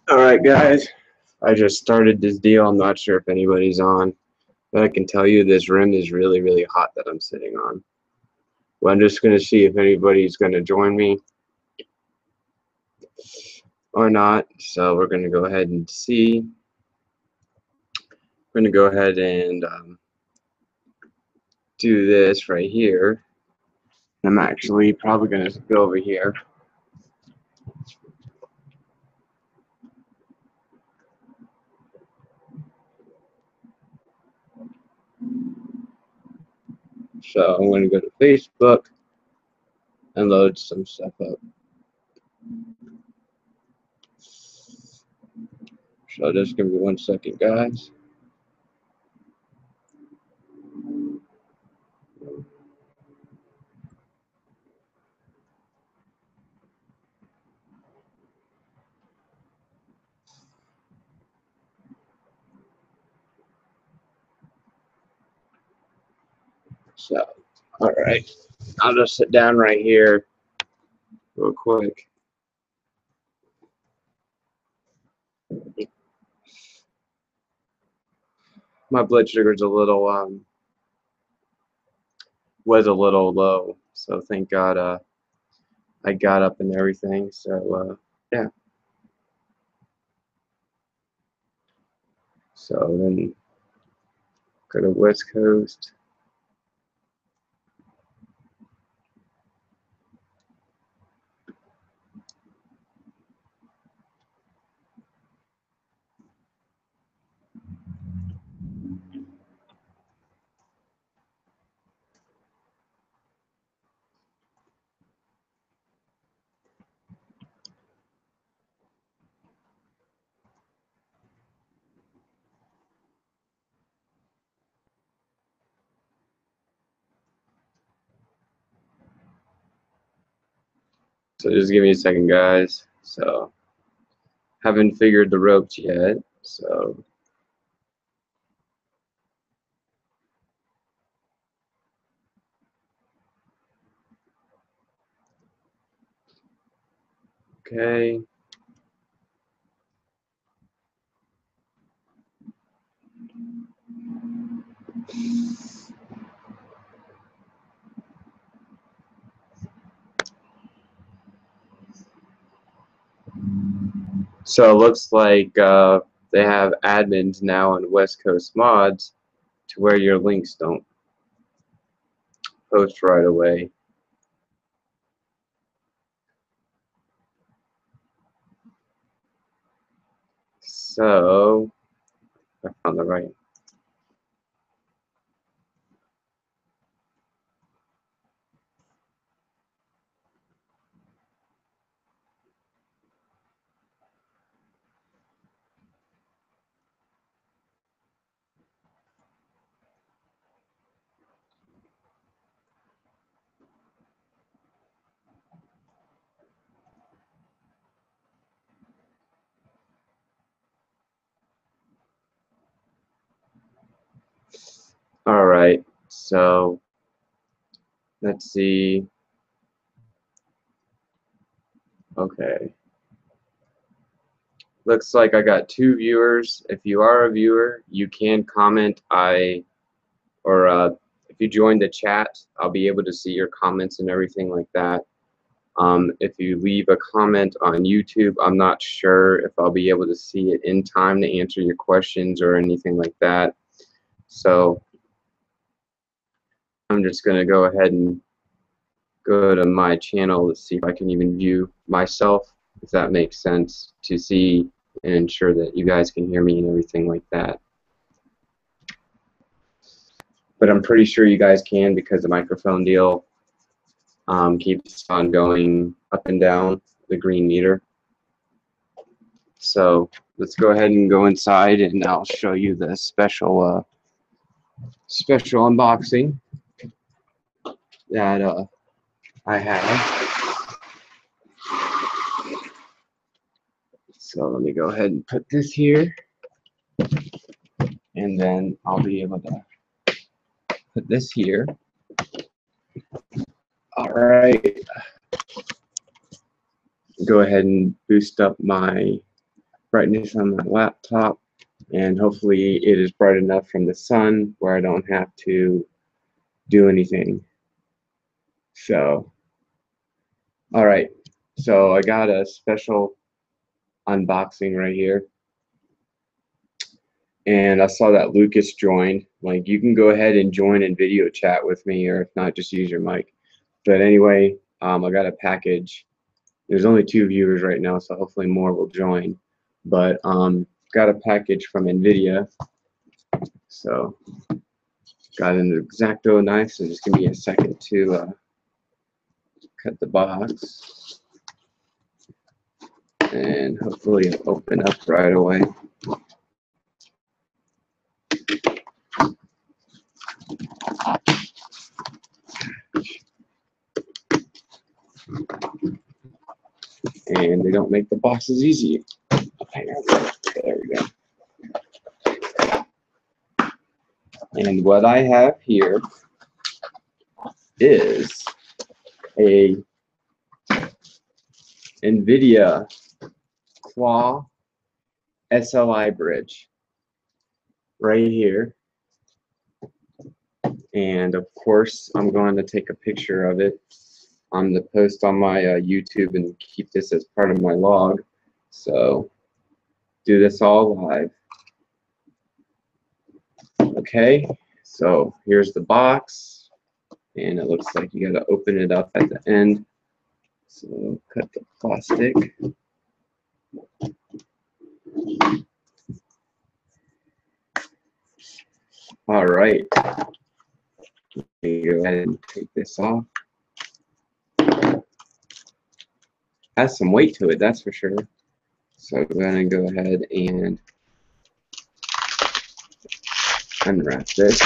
Alright guys, I just started this deal. I'm not sure if anybody's on, but I can tell you this rim is really, really hot that I'm sitting on. Well, I'm just going to see if anybody's going to join me or not. So we're going to go ahead and see. We're going to go ahead and do this right here. I'm actually probably going to go over here. So I'm going to go to Facebook and load some stuff up. So just give me 1 second, guys. So, alright, I'll just sit down right here real quick. My blood sugar's a little, was a little low, so thank God I got up and everything, so yeah. So then go to West Coast. So just give me a second, guys. So haven't figured the ropes yet, so okay. So it looks like they have admins now on West Coast Mods to where your links don't post right away. So I found the right. All right, so let's see. Okay. Looks like I got 2 viewers. If you are a viewer, you can comment. If you join the chat, I'll be able to see your comments and everything like that. If you leave a comment on YouTube, I'm not sure if I'll be able to see it in time to answer your questions or anything like that. So I'm just going to go ahead and go to my channel to see if I can even view myself, if that makes sense, to see and ensure that you guys can hear me and everything like that. But I'm pretty sure you guys can, because the microphone deal keeps on going up and down the green meter. So let's go ahead and go inside, and I'll show you the special unboxing that I have. So let me go ahead and put this here, and then I'll be able to put this here. All right. Go ahead and boost up my brightness on my laptop, and hopefully it is bright enough from the sun where I don't have to do anything. So, all right. So I got a special unboxing right here. And I saw that Lucas joined. Like, you can go ahead and join in video chat with me, or if not, just use your mic. But anyway, I got a package. There's only 2 viewers right now, so hopefully more will join. But got a package from Nvidia. So got an X-Acto knife, so just give me a second to cut the box. And hopefully it'll open up right away. And they don't make the boxes easy. There we go. And what I have here is a Nvidia SLI bridge right here. And of course, I'm going to take a picture of it on the post on my YouTube and keep this as part of my log. So do this all live. Okay, so here's the box, and it looks like you got to open it up at the end. So cut the plastic. All right, go ahead and take this off. Has some weight to it, that's for sure. So I'm going to go ahead and unwrap this.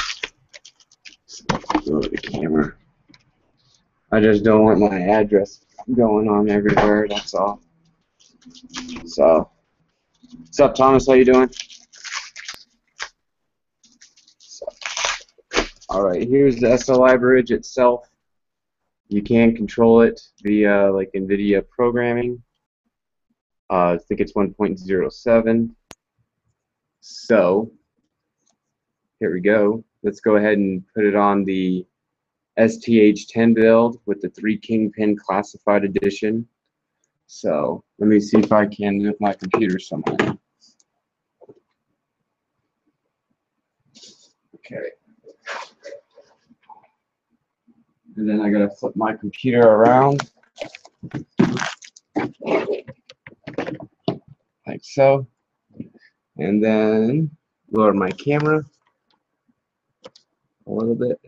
Go to the camera. I just don't want my address going on everywhere, that's all. So, what's up, Thomas? How you doing? So, all right, here's the SLI bridge itself. You can control it via like Nvidia programming. I think it's 1.07. So here we go. Let's go ahead and put it on the STH10 build with the 3 Kingpin Classified Edition. So let me see if I can do my computer somewhere. Okay. And then I gotta flip my computer around. Like so. And then lower my camera a little bit.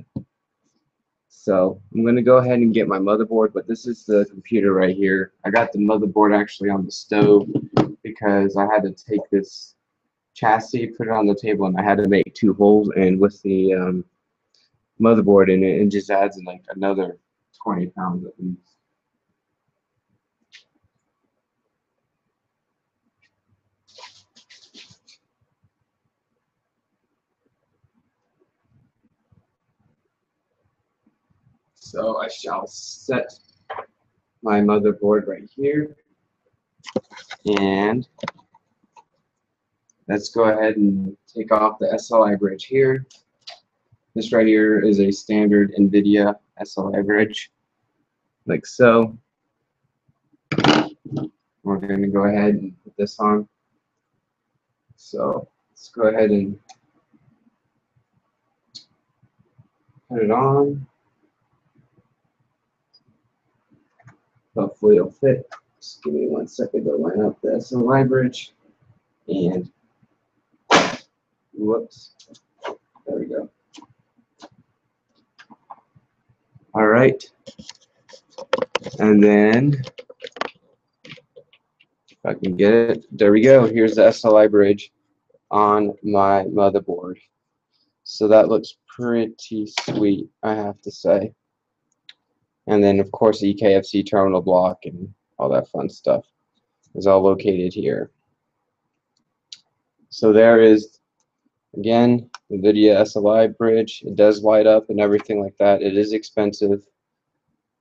So I'm going to go ahead and get my motherboard, but this is the computer right here. I got the motherboard actually on the stove because I had to take this chassis, put it on the table, and I had to make 2 holes, and with the motherboard in it, it just adds like another 20 pounds at least. So I shall set my motherboard right here, and let's go ahead and take off the SLI bridge here. This right here is a standard Nvidia SLI bridge, like so. We're going to go ahead and put this on. So let's go ahead and put it on. Hopefully it'll fit. Just give me 1 second to line up the SLI bridge. And whoops, there we go. All right, and then if I can get it, there we go. Here's the SLI bridge on my motherboard. So that looks pretty sweet, I have to say. And then of course the EKFC terminal block and all that fun stuff is all located here. So there is, again, Nvidia SLI bridge. It does light up and everything like that. It is expensive.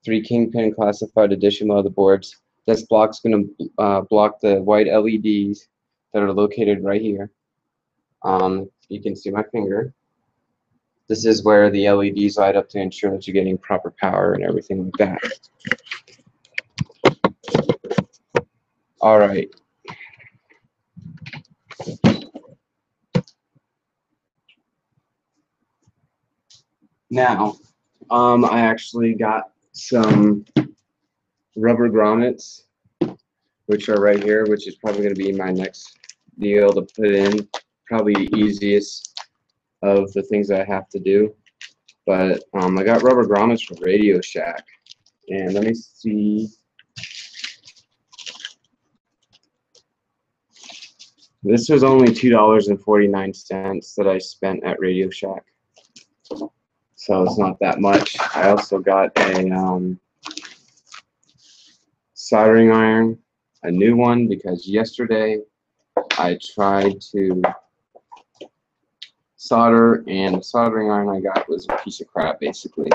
3 Kingpin classified edition motherboards. This block's going to block the white LEDs that are located right here. You can see my finger. This is where the LEDs light up to ensure that you're getting proper power and everything like that. All right. Now, I actually got some rubber grommets, which are right here, which is probably going to be my next deal to put in. Probably the easiest of the things I have to do. But I got rubber grommets from Radio Shack. And let me see. This was only $2.49 that I spent at Radio Shack. So it's not that much. I also got a soldering iron, a new one, because yesterday I tried to solder, and the soldering iron I got was a piece of crap, basically.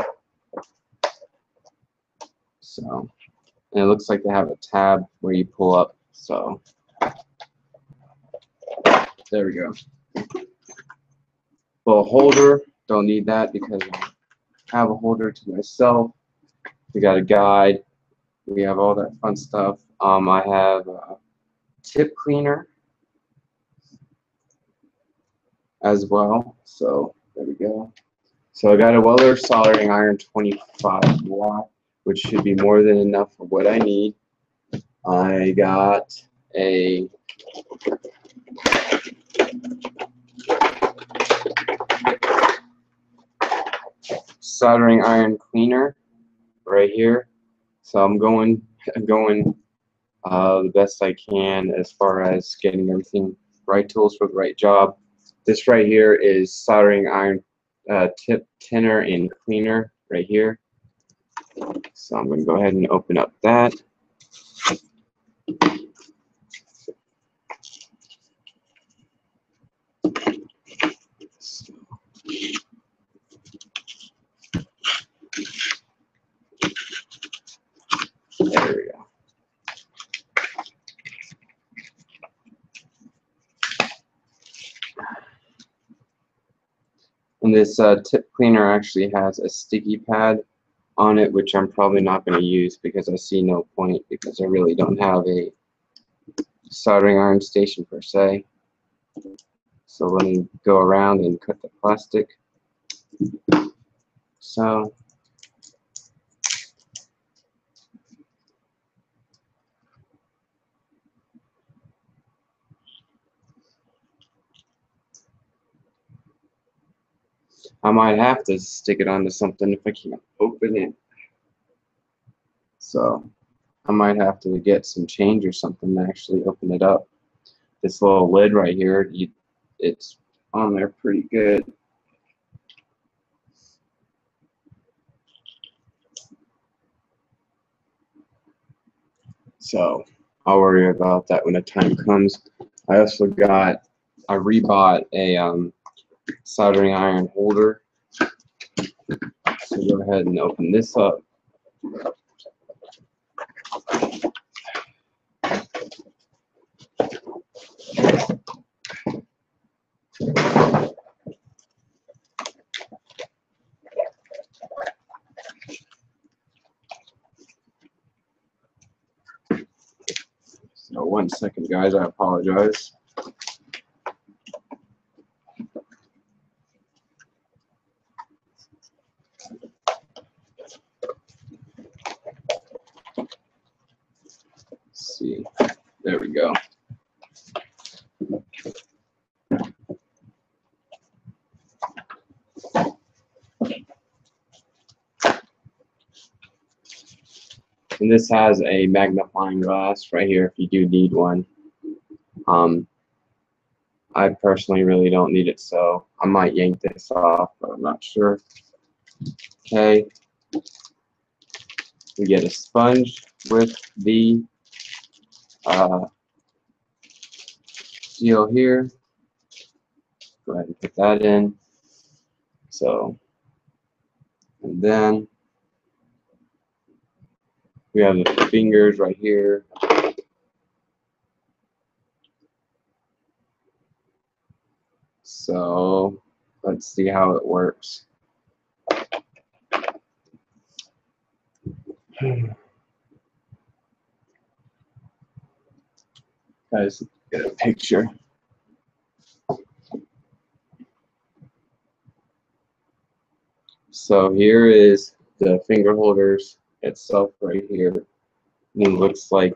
So, and it looks like they have a tab where you pull up. So, there we go. Well, holder, don't need that because I have a holder to myself. We got a guide. We have all that fun stuff. I have a tip cleaner as well. So there we go. So I got a Weller soldering iron 25 watt, which should be more than enough for what I need. I got a soldering iron cleaner right here. So I'm going the best I can as far as getting everything right tools for the right job. This right here is soldering iron tip tinner and cleaner right here. So I'm going to go ahead and open up that. There we go. And this tip cleaner actually has a sticky pad on it, which I'm probably not going to use because I see no point, because I really don't have a soldering iron station per se. So let me go around and cut the plastic. So I might have to stick it onto something if I can't open it. So I might have to get some change or something to actually open it up. This little lid right here, it's on there pretty good. So I'll worry about that when the time comes. I also rebought a soldering iron holder. So go ahead and open this up. So 1 second, guys, I apologize. Let's see, there we go. And this has a magnifying glass right here if you do need one. I personally really don't need it, so I might yank this off, but I'm not sure. Okay. We get a sponge with the seal here. Go ahead and put that in. So, and then We have the fingers right here. So let's see how it works. Guys, get a picture. So here is the finger holders itself right here. And it looks like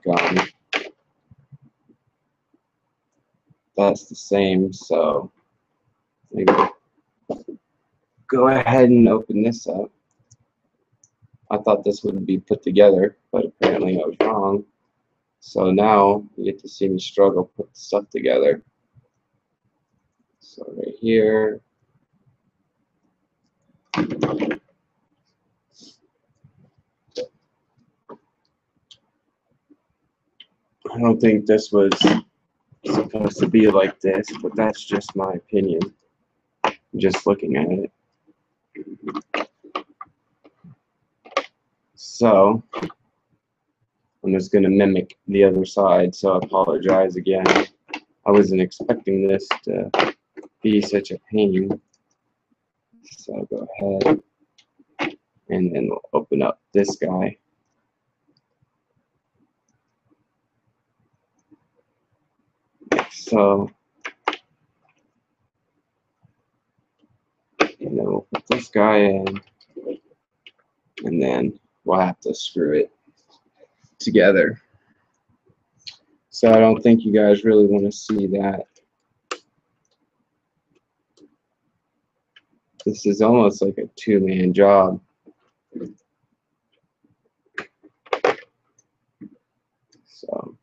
that's the same. So maybe go ahead and open this up. I thought this would be put together, but apparently I was wrong. So now you get to see me struggle put the stuff together. So right here. I don't think this was supposed to be like this, but that's just my opinion. Just looking at it. So I'm just going to mimic the other side, so I apologize again. I wasn't expecting this to be such a pain. So I'll go ahead and then we'll open up this guy. So and then we'll put this guy in, and then we'll have to screw it together. So I don't think you guys really want to see that. This is almost like a two-man job. So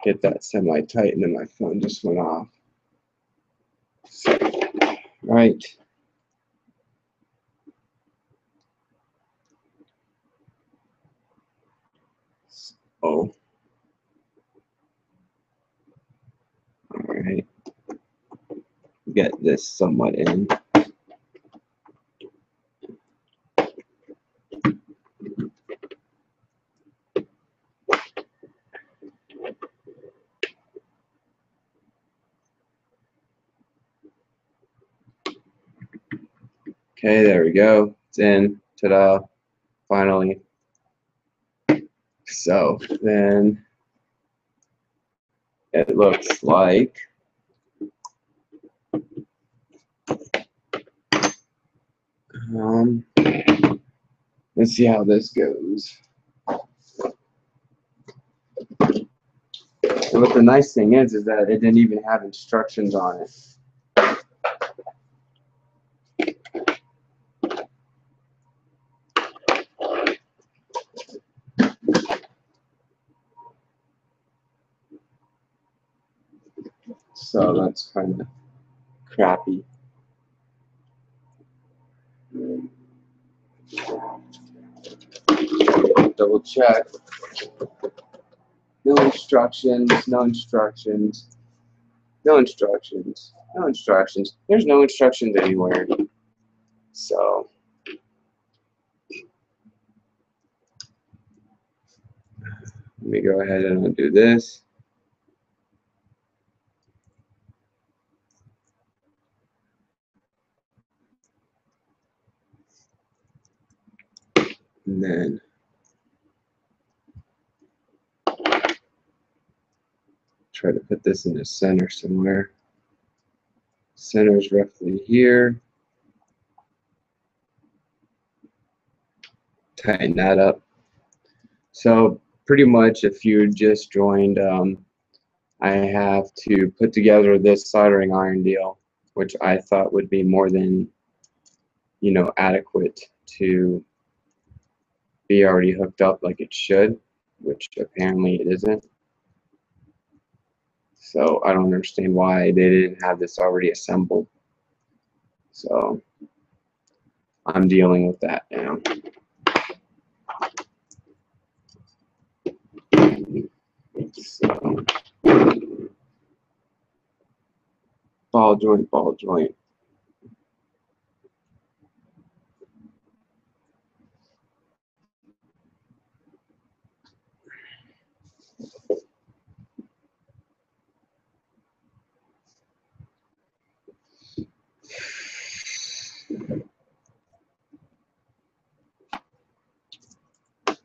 get that semi-tight, and then my phone just went off. So, right. Oh. All right. Get this somewhat in. Okay, there we go. It's in. Ta-da. Finally. So then it looks like let's see how this goes. And what the nice thing is that it didn't even have instructions on it. So that's kind of crappy. Double check. No instructions, no instructions, no instructions, no instructions. There's no instructions anywhere. So let me go ahead and undo this. And then try to put this in the center somewhere. Center is roughly here. Tighten that up. So pretty much if you just joined, I have to put together this soldering iron deal, which I thought would be more than, you know, adequate to be already hooked up like it should, which apparently it isn't. So I don't understand why they didn't have this already assembled. So I'm dealing with that now. So ball joint, ball joint.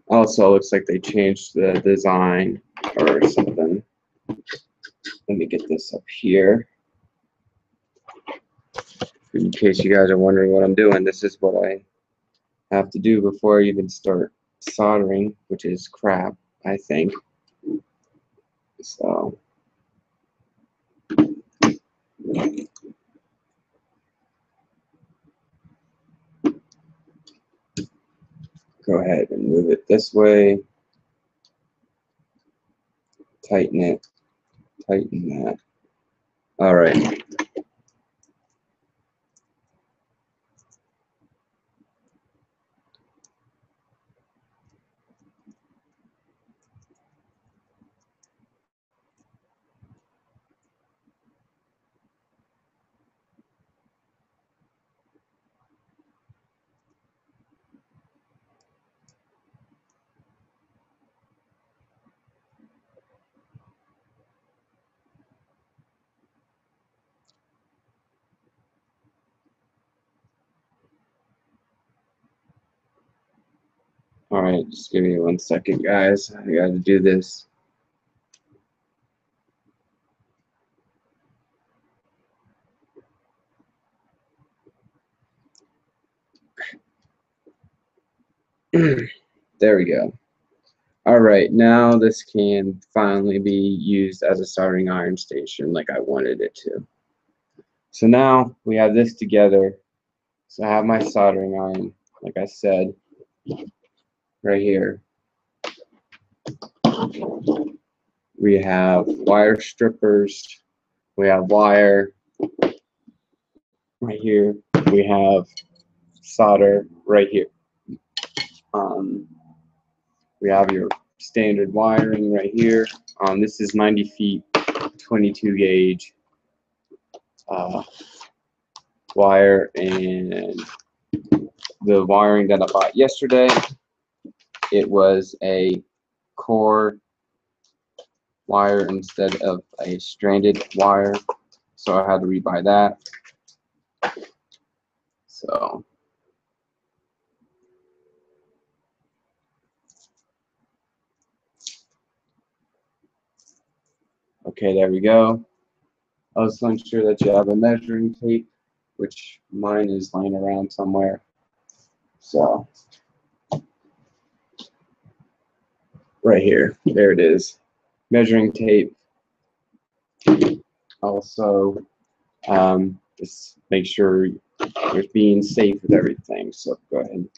Also, looks like they changed the design or something. Let me get this up here. In case you guys are wondering what I'm doing, this is what I have to do before I even start soldering, which is crap, I think. So, go ahead and move it this way. Tighten it. Tighten that. All right. All right, just give me 1 second, guys. I got to do this. There we go. All right, now this can finally be used as a soldering iron station like I wanted it to. So now we have this together. So I have my soldering iron, like I said, right here. We have wire strippers. We have wire right here. We have solder right here. We have your standard wiring right here. This is 90 feet, 22 gauge wire, and the wiring that I bought yesterday, it was a core wire instead of a stranded wire, so I had to rebuy that. So okay, there we go. Also ensure that you have a measuring tape, which mine is lying around somewhere. So right here, there it is, measuring tape. Also, just make sure you're being safe with everything. So go ahead and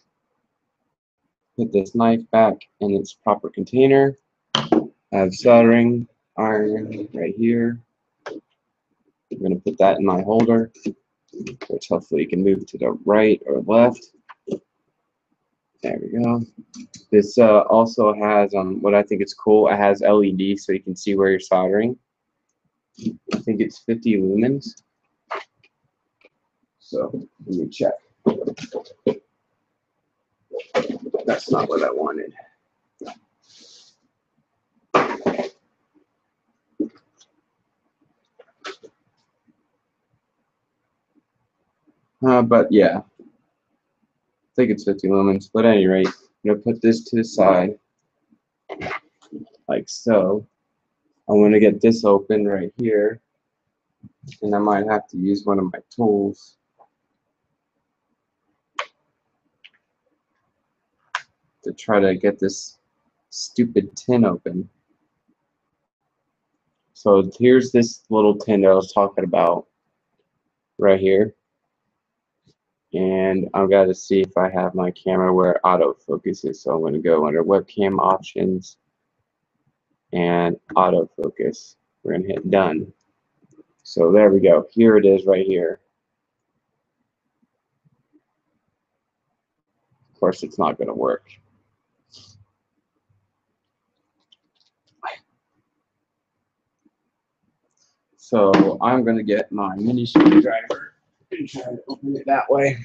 put this knife back in its proper container. I have soldering iron right here. I'm going to put that in my holder, which hopefully you can move to the right or left. There we go. This also has what I think is cool. It has LED, so you can see where you're soldering. I think it's 50 lumens. So let me check. That's not what I wanted. But yeah, I think it's 50 lumens. But at any rate, I'm going to put this to the side, like so. I'm going to get this open right here, and I might have to use one of my tools to try to get this stupid tin open. So here's this little tin that I was talking about right here. And I've got to see if I have my camera where autofocus is. So I'm going to go under webcam options and autofocus. We're going to hit done. So there we go. Here it is right here. Of course, it's not going to work. So I'm going to get my mini screwdriver and try to open it that way.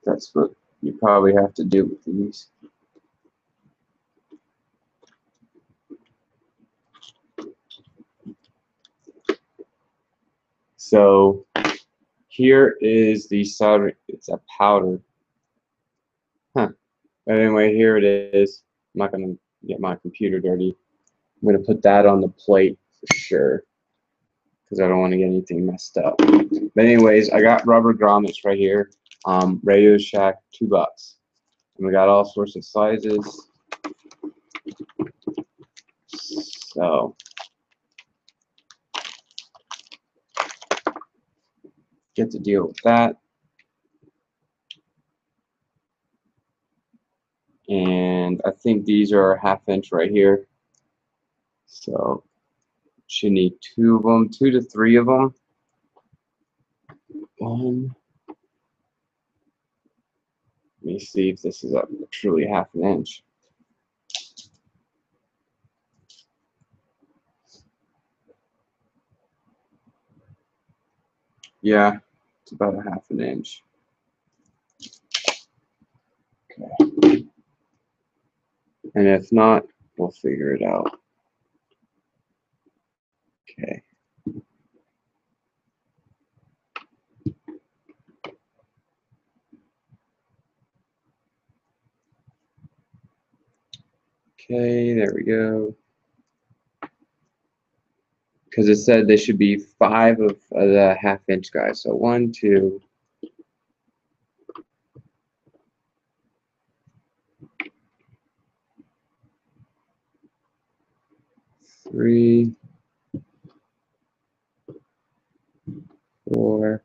That's what you probably have to do with these. So here is the soldering. It's a powder. Huh. But anyway, here it is. I'm not going to get my computer dirty. I'm going to put that on the plate for sure, because I don't want to get anything messed up. But anyways, I got rubber grommets right here. Radio Shack, $2. And we got all sorts of sizes. So get to deal with that. And I think these are 1/2 inch right here. So should need 2 of them, 2 to 3 of them. One. Let me see if this is truly 1/2 inch. Yeah, it's about 1/2 inch. Okay. And if not, we'll figure it out. Okay. Okay, there we go. Because it said there should be 5 of the 1/2 inch guys. So 1, 2, 3, 4.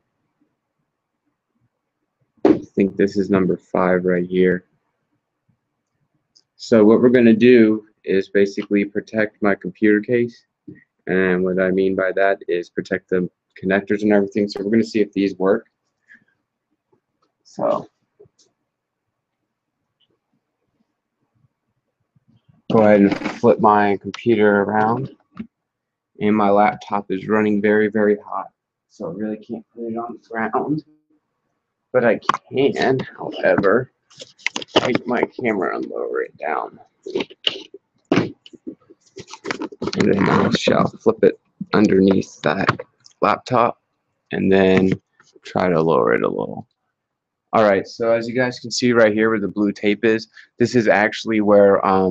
I think this is number 5 right here. So what we're going to do is basically protect my computer case. And what I mean by that is protect the connectors and everything. So we're going to see if these work. So go ahead and flip my computer around. And my laptop is running very, very hot. So I really can't put it on the ground. But I can, however, take my camera and lower it down. And then I shall flip it underneath that laptop and then try to lower it a little. Alright, so as you guys can see right here where the blue tape is, this is actually where I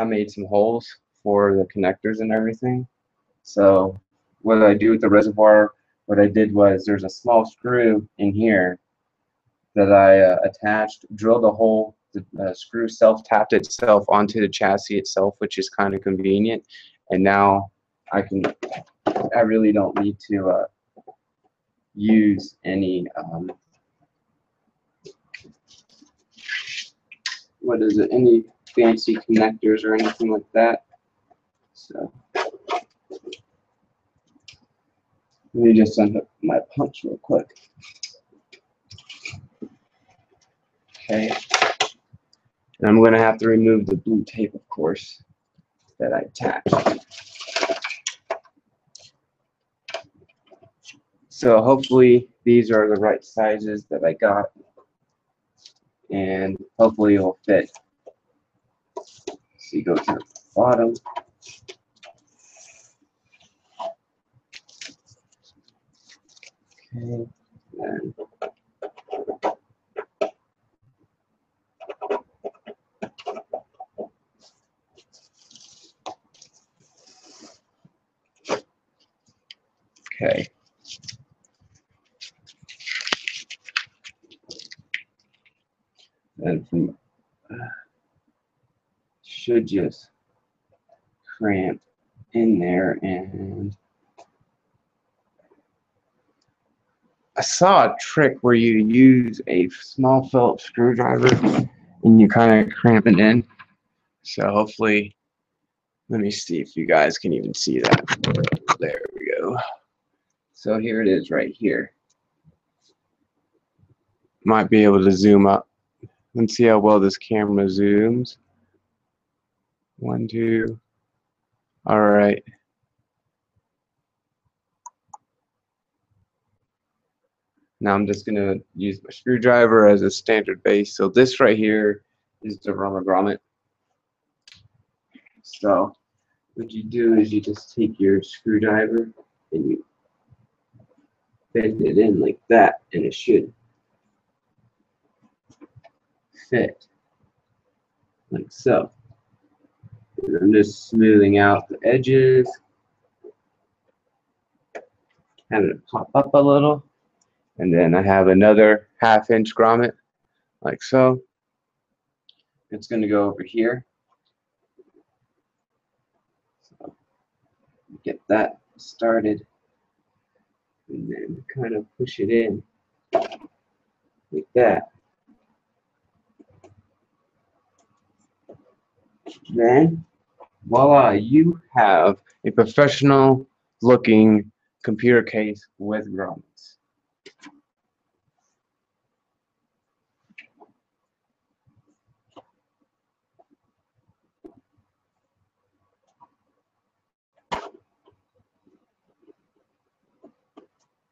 made some holes for the connectors and everything. So what I do with the reservoir, what I did was there's a small screw in here that I attached, drilled a hole. The screw self-tapped itself onto the chassis itself, which is kind of convenient. And now I really don't need to use any any fancy connectors or anything like that. So let me just unhook my punch real quick. Okay. And I'm going to have to remove the blue tape, of course, that I attached. So hopefully these are the right sizes that I got, and hopefully it will fit. So you go to the bottom. Okay. And okay. And from should just cramp in there. And I saw a trick where you use a small Phillips screwdriver and you kind of cramp it in. So hopefully, let me see if you guys can even see that. There we go. So here it is right here. Might be able to zoom up Let's see how well this camera zooms. 1, 2. All right. Now I'm just going to use my screwdriver as a standard base. So this right here is the rubber grommet. So what you do is you just take your screwdriver and you bend it in like that, and it should fit like so. And I'm just smoothing out the edges, having it pop up a little, and then I have another 1/2 inch grommet like so. It's going to go over here. So get that started, and then kind of push it in like that. Then voila, you have a professional looking computer case with grommets.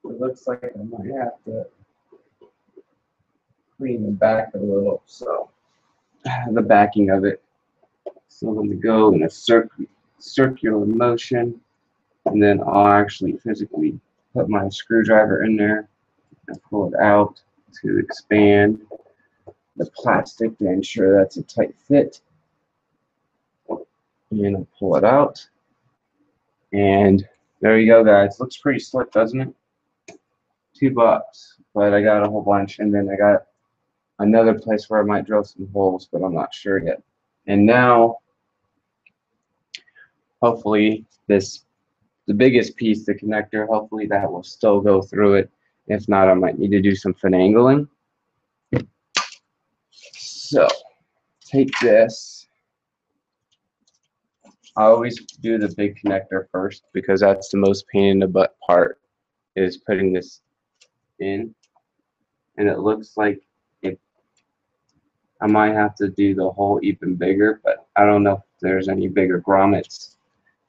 It looks like I might have to clean the back a little, so the backing of it. So let me go in a circular motion, and then I'll actually physically put my screwdriver in there and pull it out to expand the plastic to ensure that's a tight fit. And I'll pull it out, and there you go, guys. Looks pretty slick, doesn't it? $2, but I got a whole bunch, and then I got another place where I might drill some holes, but I'm not sure yet. And now, hopefully, the biggest piece, the connector, hopefully that will still go through it. If not, I might need to do some finagling. So, take this. I always do the big connector first because that's the most pain in the butt part, is putting this in. And it looks like I might have to do the hole even bigger, but I don't know if there's any bigger grommets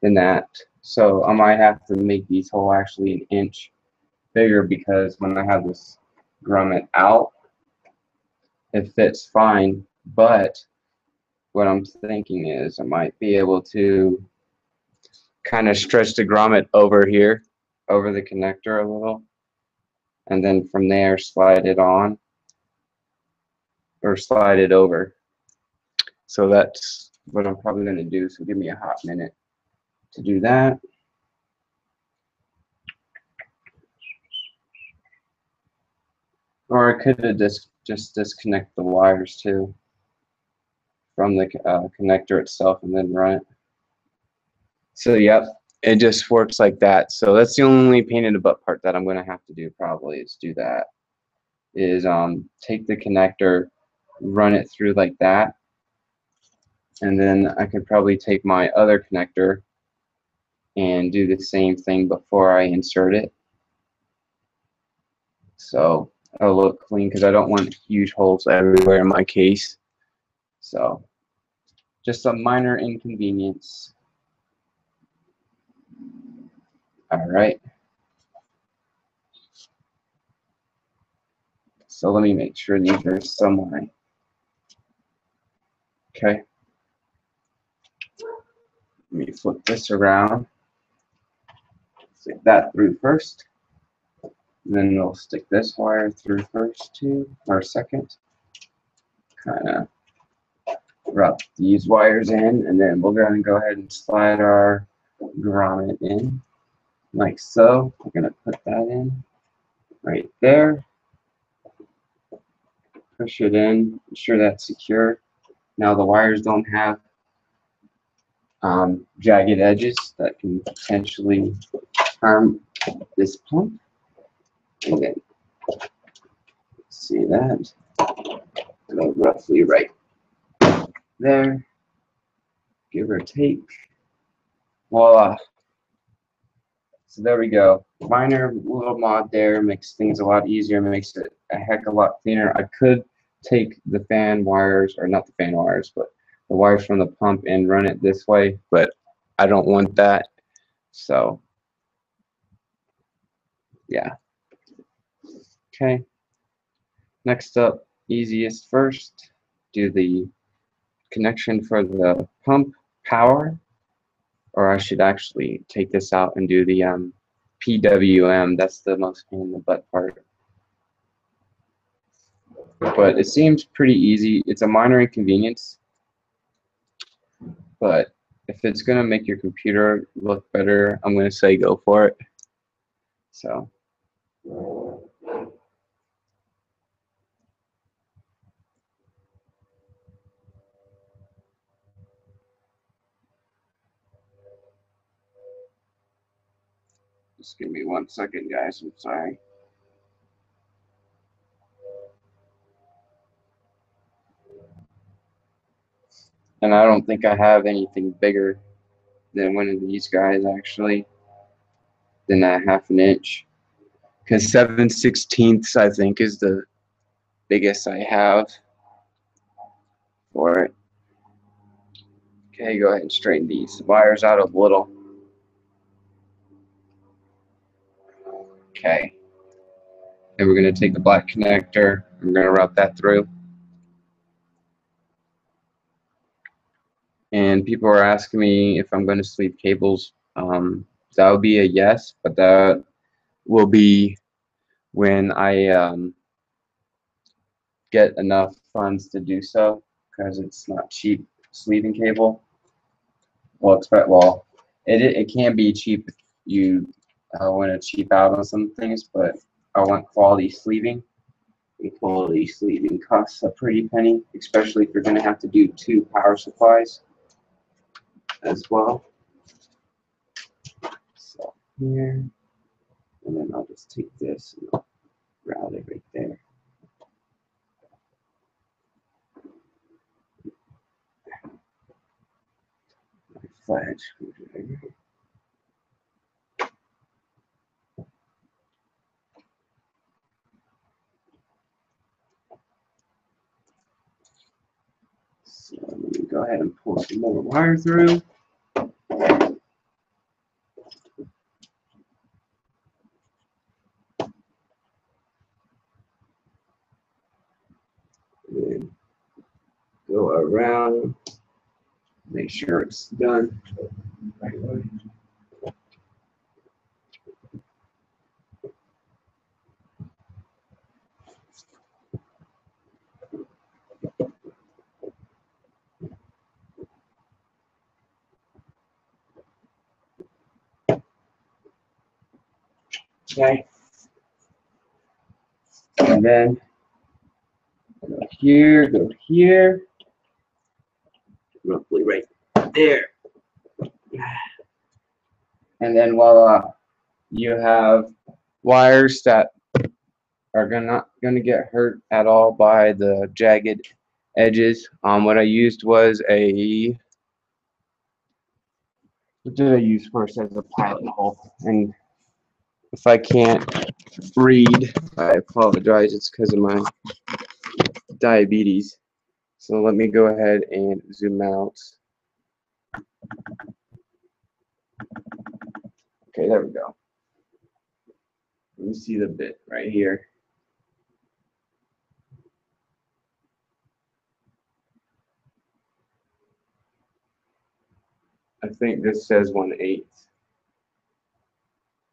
than that. So I might have to make these holes actually 1 inch bigger, because when I have this grommet out, it fits fine. But what I'm thinking is I might be able to kind of stretch the grommet over here, over the connector a little, and then from there slide it on, or slide it over. So that's what I'm probably going to do. So give me a hot minute to do that. Or I could have just disconnect the wires too from the connector itself and then run it. So yep, it just works like that. So that's the only pain in the butt part that I'm going to have to do, probably, is do that. Is take the connector, run it through like that, and then I could probably take my other connector and do the same thing before I insert it. So it'll look clean, because I don't want huge holes everywhere in my case. So just a minor inconvenience. All right. So let me make sure these are somewhere. Okay. Let me flip this around. Stick that through first. And then we'll stick this wire through first too, or second. Kind of rub these wires in, and then we're going to go ahead and slide our grommet in like so. We're going to put that in right there. Push it in, ensure that's secure. Now the wires don't have jagged edges that can potentially harm this pump. And then see that, go roughly right there, give or take. Voila. So there we go. Minor little mod there, makes things a lot easier, makes it a heck of a lot cleaner. I could take the fan wires, or not the fan wires, but the wires from the pump and run it this way, but I don't want that. So yeah. Okay. Next up, easiest first, do the connection for the pump power, or I should actually take this out and do the PWM. That's the most pain in the butt part. But it seems pretty easy. It's a minor inconvenience, but if it's going to make your computer look better, I'm going to say go for it. So just give me 1 second, guys. I'm sorry. And I don't think I have anything bigger than one of these guys, actually, than that 1/2 inch. Because 7/16 I think is the biggest I have for it. Okay, go ahead and straighten these wires out a little. Okay. And we're going to take the black connector. We're going to route that through. And people are asking me if I'm going to sleeve cables. That would be a yes, but that will be when I get enough funds to do so, because it's not cheap sleeving cable. Well, it can be cheap if you want to cheap out on some things, but I want quality sleeving. And quality sleeving costs a pretty penny, especially if you're going to have to do 2 power supplies as well. So here, and then I'll just take this and I'll route it right there. My flathead screwdriver. So let me go ahead and pull some more wire through. And go around, make sure it's done right away. Okay. And then go here, roughly right there. And then voila, you have wires that are not gonna get hurt at all by the jagged edges. What I used was what did I use first as a pilot hole? And if I can't read, I apologize. It's because of my diabetes. So let me go ahead and zoom out. Okay, there we go. Let me see the bit right here. I think this says 1/8.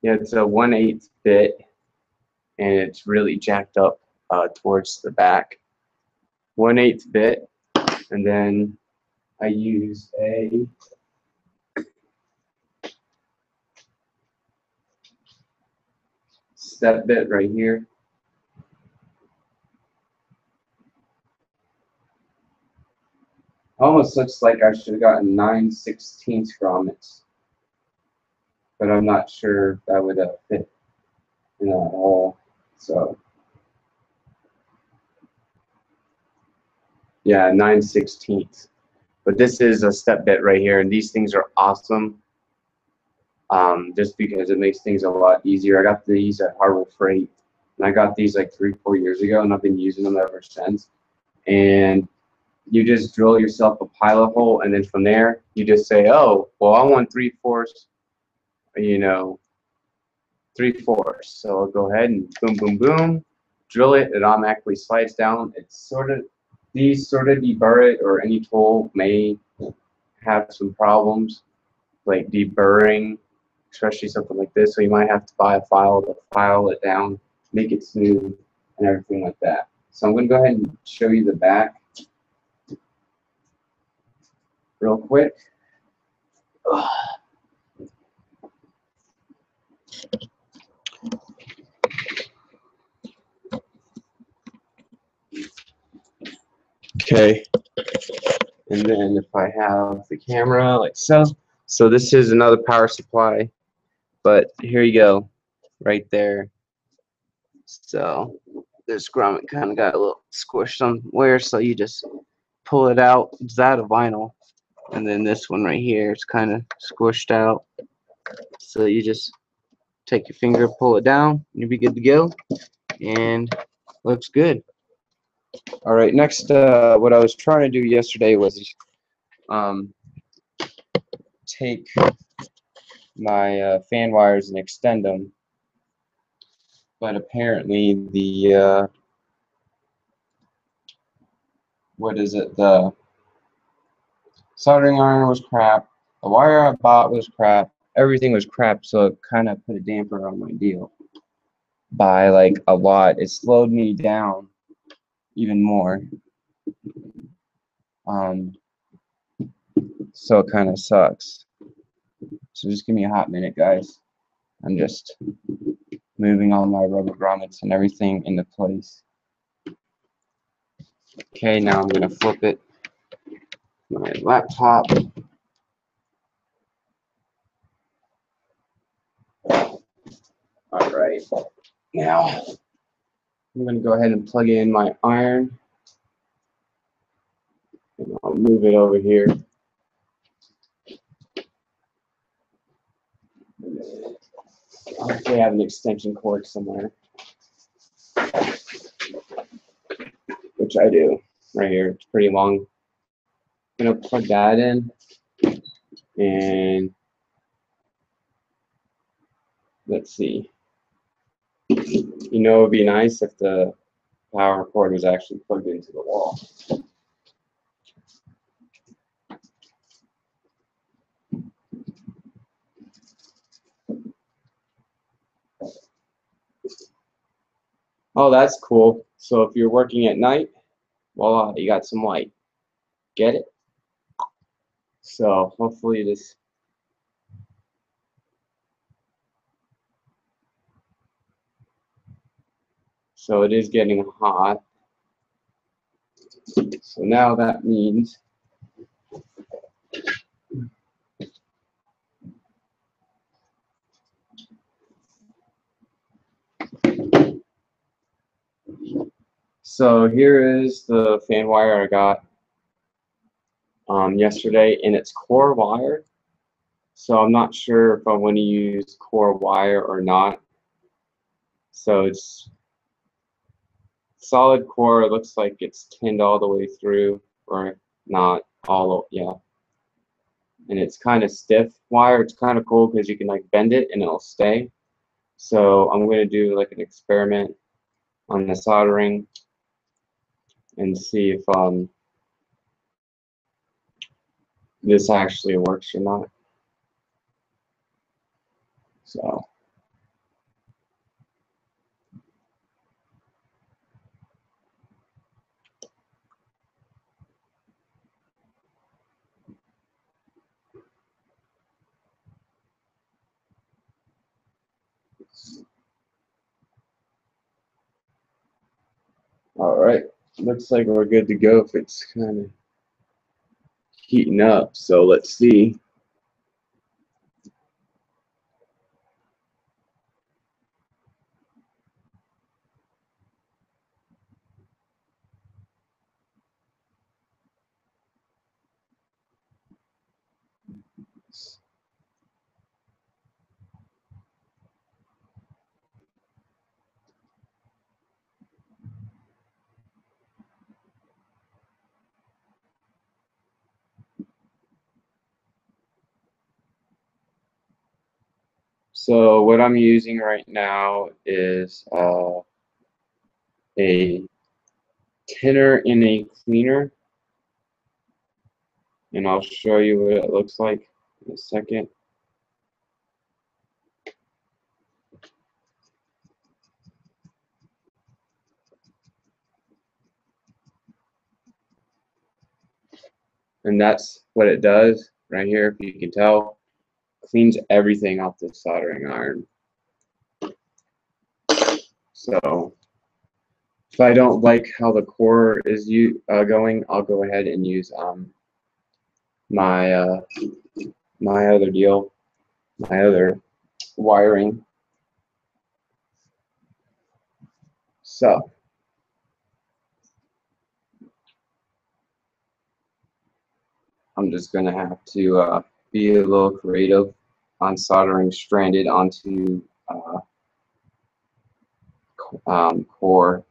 Yeah, it's a 1/8 bit, and it's really jacked up towards the back. 1/8 bit, and then I use a step bit right here. Almost looks like I should have gotten 9/16 grommets, but I'm not sure if that would fit in that hole. So yeah, 9/16. But this is a step bit right here, and these things are awesome. Just because it makes things a lot easier. I got these at Harbor Freight, and I got these like 3-4 years ago, and I've been using them ever since. and you just drill yourself a pilot hole, and then from there you just say, oh, well, I want 3/4, you know, 3/4. So I'll go ahead and boom, boom, boom, drill it. It automatically slides down. It's sort of, these sort of deburr it, or any tool may have some problems like deburring, especially something like this. So you might have to buy a file to file it down, make it smooth, and everything like that. So I'm going to go ahead and show you the back real quick. Okay, and then if I have the camera like so, so this is another power supply, but here you go, right there. So this grommet kind of got a little squished somewhere, so you just pull it out. It's out of vinyl, and then this one right here is kind of squished out, so you just take your finger, pull it down, and you'll be good to go, and looks good. All right, next, what I was trying to do yesterday was take my fan wires and extend them, but apparently the what is it, the soldering iron was crap, the wire I bought was crap, everything was crap, so it kind of put a damper on my deal by like a lot. It slowed me down even more, so it kind of sucks. So just give me a hot minute, guys. I'm just moving all my rubber grommets and everything into place. Okay, now I'm going to flip it, my laptop. Alright, now I'm going to go ahead and plug in my iron, and I'll move it over here. I actually have an extension cord somewhere, which I do right here. It's pretty long. I'm going to plug that in, and let's see. You know, it would be nice if the power cord was actually plugged into the wall. Oh, that's cool. So if you're working at night, voila, you got some light. Get it? So hopefully this. So it is getting hot. So now that means so here is the fan wire I got yesterday, and it's core wire. So I'm not sure if I want to use core wire or not. So it's solid core. It looks like it's tinned all the way through, or not all. Yeah, and it's kind of stiff wire. It's kind of cool because you can like bend it and it'll stay. So I'm going to do like an experiment on the soldering and see if this actually works or not. So all right, looks like we're good to go if it's kind of heating up. So let's see. So what I'm using right now is a tinner and a cleaner, and I'll show you what it looks like in a second. And that's what it does right here, if you can tell. Cleans everything off the soldering iron. So if I don't like how the core is going, I'll go ahead and use my my other wiring. So I'm just gonna have to be a little creative on soldering stranded onto core.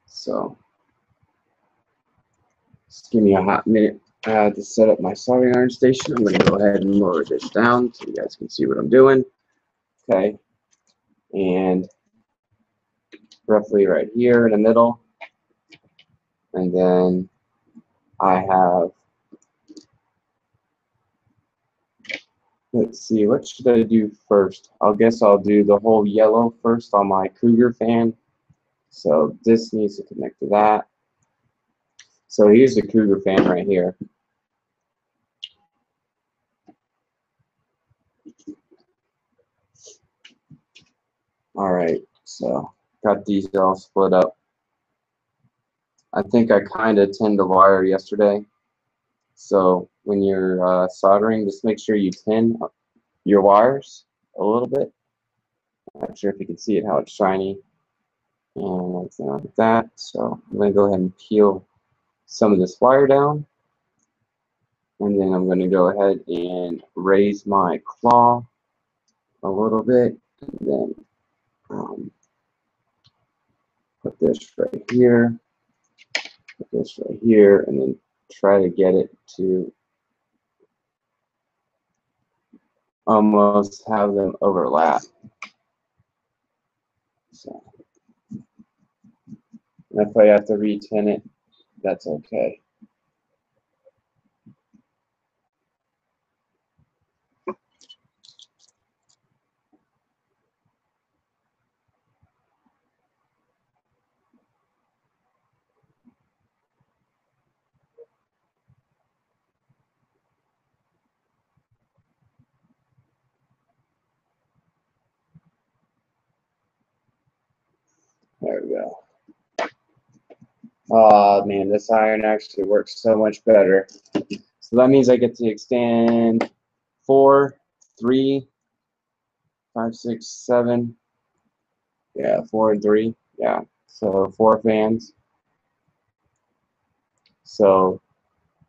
So just give me a hot minute to set up my soldering iron station. I'm going to go ahead and lower this down so you guys can see what I'm doing. Okay, and roughly right here in the middle, and then I have, let's see, what should I do first? I guess I'll do the whole yellow first on my Cougar fan. So this needs to connect to that. So here's the Cougar fan right here. All right, so got these all split up. I think I kind of tinned the wire yesterday. So when you're soldering, just make sure you tin your wires a little bit. I'm not sure if you can see it, how it's shiny and everything like that. So I'm going to go ahead and peel some of this wire down. And then I'm going to go ahead and raise my claw a little bit. And then put this right here. Put this right here. And then try to get it to almost have them overlap. So, and if I have to retin it, that's okay. There we go. Oh man, this iron actually works so much better. So that means I get to extend 4, 3, 5, 6, 7. Yeah, 4 and 3. Yeah, so 4 fans. So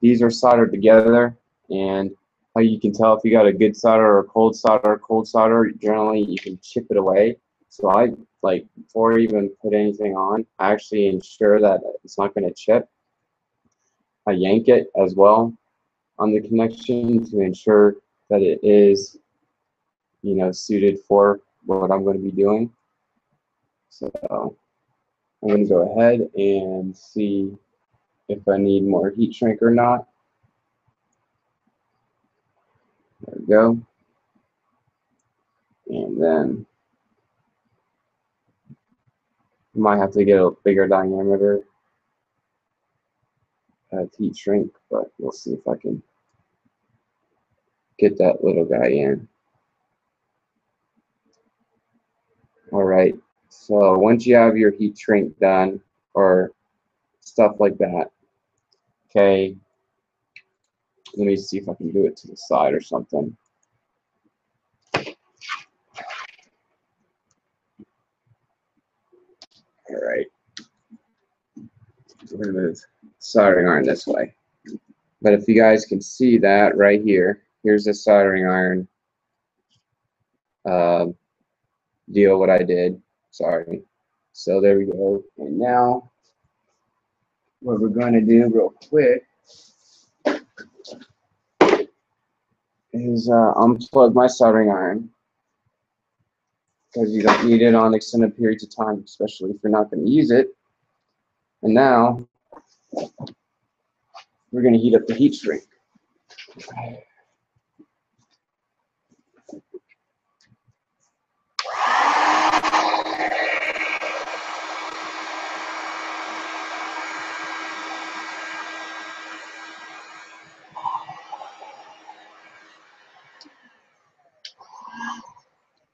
these are soldered together, and how you can tell if you got a good solder or a cold solder, generally you can chip it away. So I, like, before I even put anything on, I actually ensure that it's not going to chip. I yank it as well on the connection to ensure that it is, you know, suited for what I'm going to be doing. So I'm going to go ahead and see if I need more heat shrink or not. There we go. And then I might have to get a bigger diameter heat shrink, but we'll see if I can get that little guy in. All right, so once you have your heat shrink done or stuff like that, okay, let me see if I can do it to the side or something. All right, we're going to move soldering iron this way. But if you guys can see that right here, here's the soldering iron deal what I did. Sorry. So there we go. And now what we're going to do real quick is unplug my soldering iron, because you don't need it on extended periods of time, especially if you're not going to use it. And now we're going to heat up the heat shrink.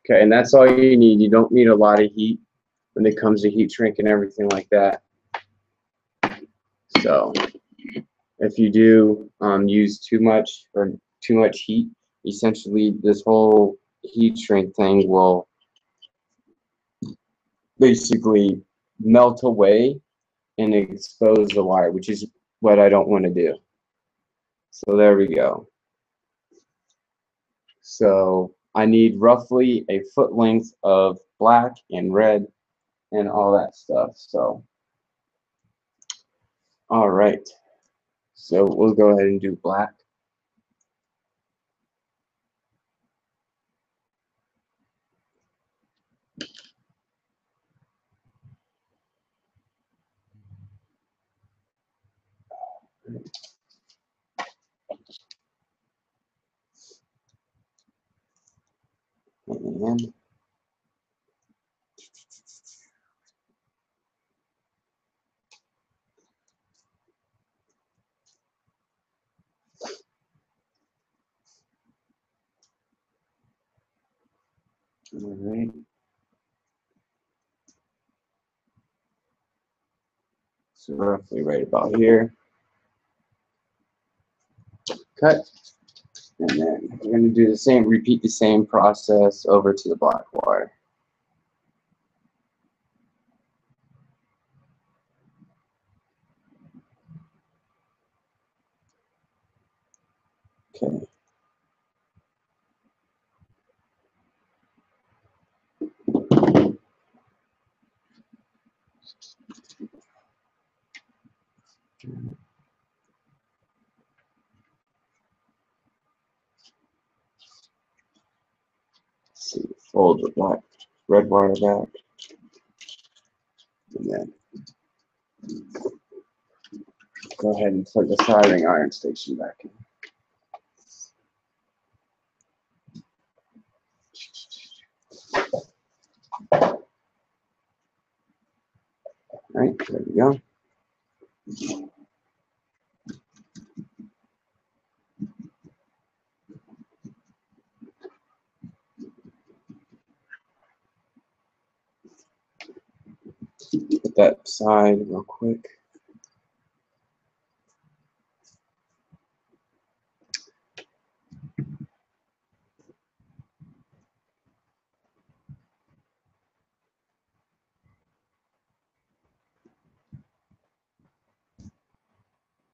Okay, and that's all you need. You don't need a lot of heat when it comes to heat shrink and everything like that. So if you do use too much heat, essentially this whole heat shrink thing will basically melt away and expose the wire, which is what I don't want to do. So there we go. So I need roughly a foot length of black and red and all that stuff. So all right, so we'll go ahead and do black. And all right. So roughly right about here. Cut. And then we're going to do the same, repeat the same process over to the black wire. Okay. Let's see, fold the black, red wire back, and then go ahead and plug the soldering iron station back in. All right, there we go. Put that aside real quick.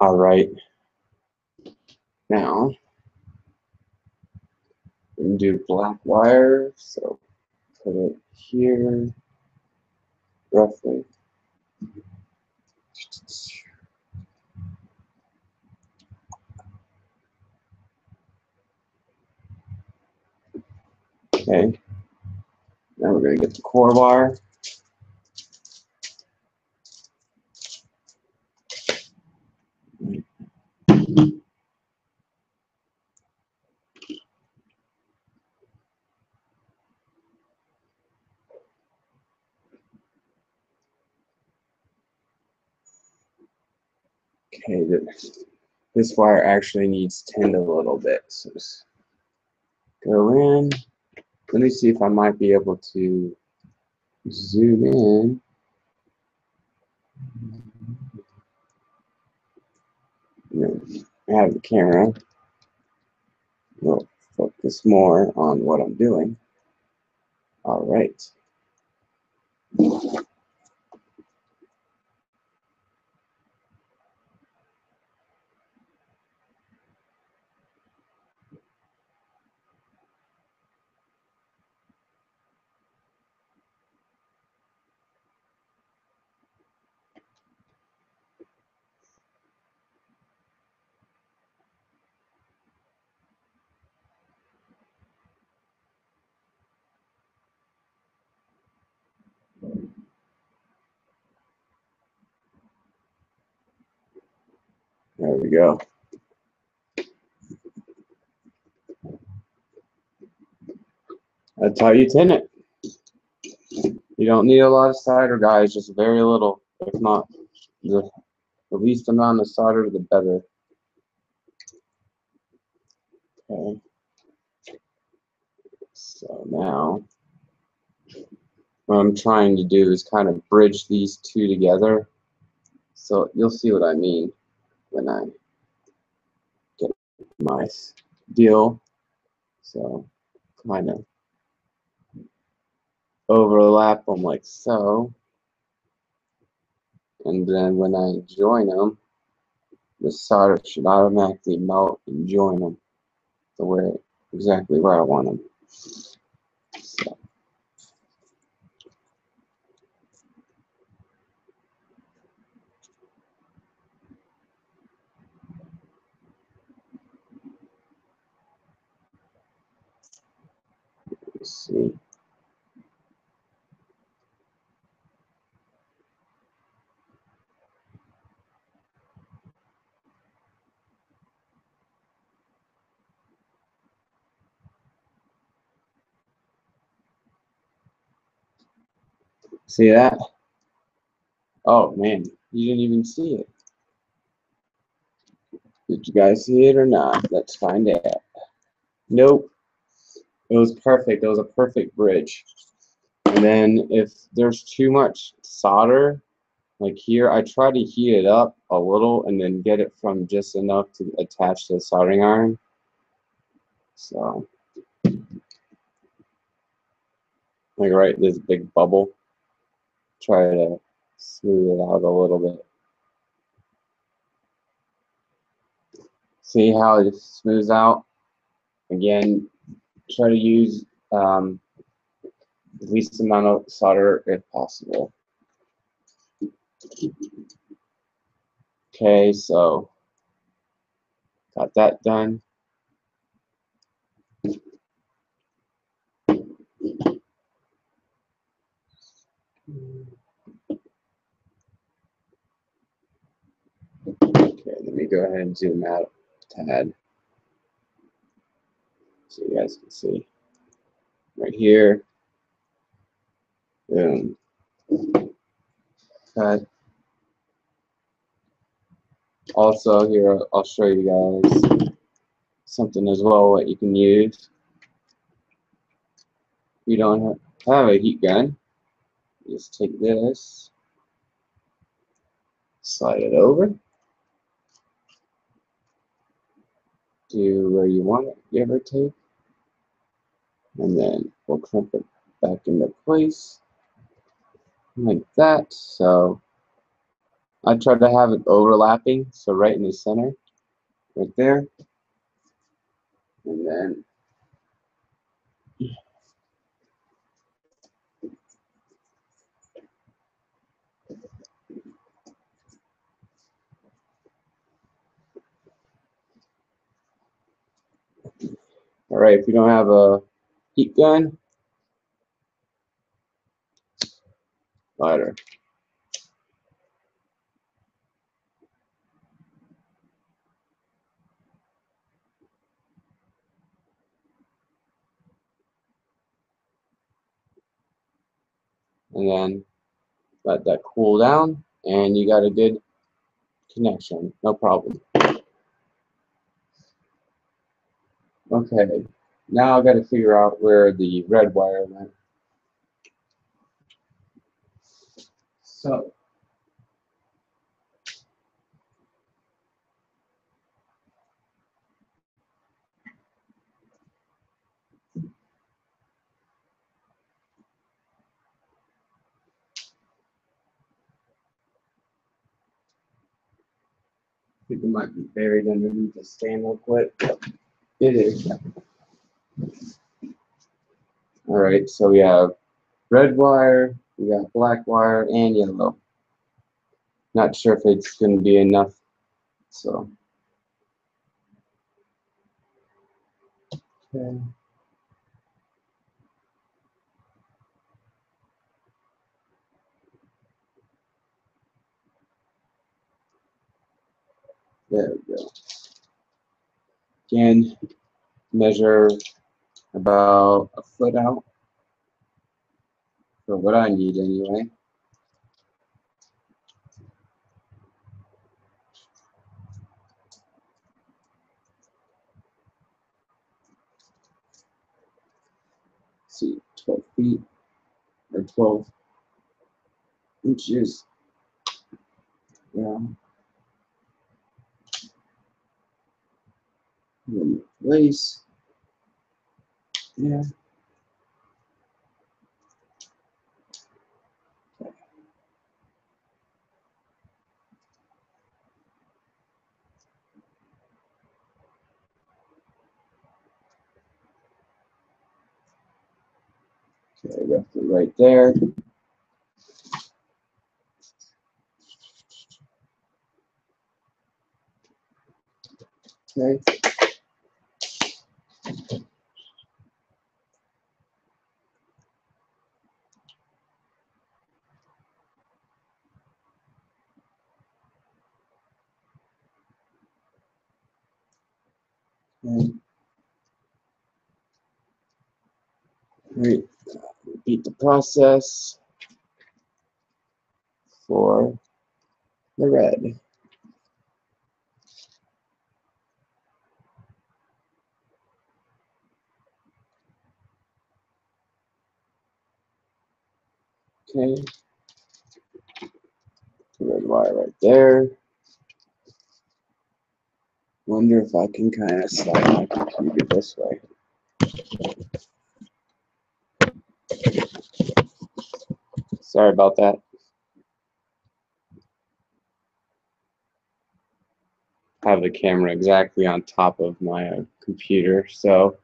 All right. Now we can do black wire. So put it here, roughly. Okay. Now we're going to get the core wire. Okay, this wire actually needs tinned a little bit. So just go in. Let me see if I might be able to zoom in. I have the camera. We'll focus more on what I'm doing. All right. There we go. That's how you tin it. You don't need a lot of solder, guys, just very little. If not, the least amount of solder, the better. Okay. So now, what I'm trying to do is kind of bridge these two together. So you'll see what I mean when I get my deal. So kind of overlap them like so. And then when I join them, the solder should automatically melt and join them the way exactly where I want them. So, let's see. See that? Oh man, you didn't even see it. Did you guys see it or not? Let's find out. Nope. It was perfect. It was a perfect bridge. And then if there's too much solder, like here, I try to heat it up a little and then get it from just enough to attach to the soldering iron. So, like right, this big bubble. Try to smooth it out a little bit. See how it smooths out? Again, try to use the least amount of solder if possible. Okay, so got that done. Okay, let me go ahead and zoom out a tad so you guys can see. Right here. Boom. Cut. Also, here I'll show you guys something as well that you can use. You don't have a heat gun. Just take this, slide it over to where you want it, give or take, and then we'll clamp it back into place like that. So I try to have it overlapping, so right in the center, right there, and then all right, if you don't have a heat gun, lighter. And then let that cool down, and you got a good connection, no problem. Okay, now I got to figure out where the red wire went. So I think it might be buried underneath the stand real quick. It is. All right, so we have red wire, we got black wire, and yellow. Not sure if it's going to be enough, so. Okay. There we go. Again, measure about a foot out for what I need anyway. Let's see, 12 feet or 12 inches. Yeah. Place. Yeah. Okay, roughly right there. Okay. And repeat the process for the red. Okay. Red wire right there. Wonder if I can kind of slide my computer this way. Sorry about that. I have the camera exactly on top of my computer, so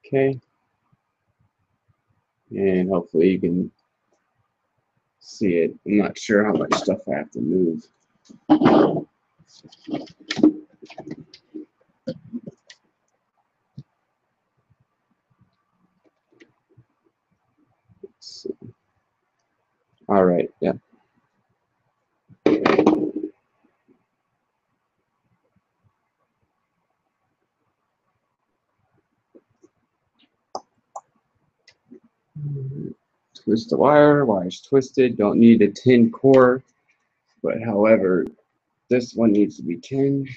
okay. And hopefully you can see it. I'm not sure how much stuff I have to move. Let's see. All right, yeah. Twist the wire. Wire's twisted. Don't need a 10 core, but however, this one needs to be 10.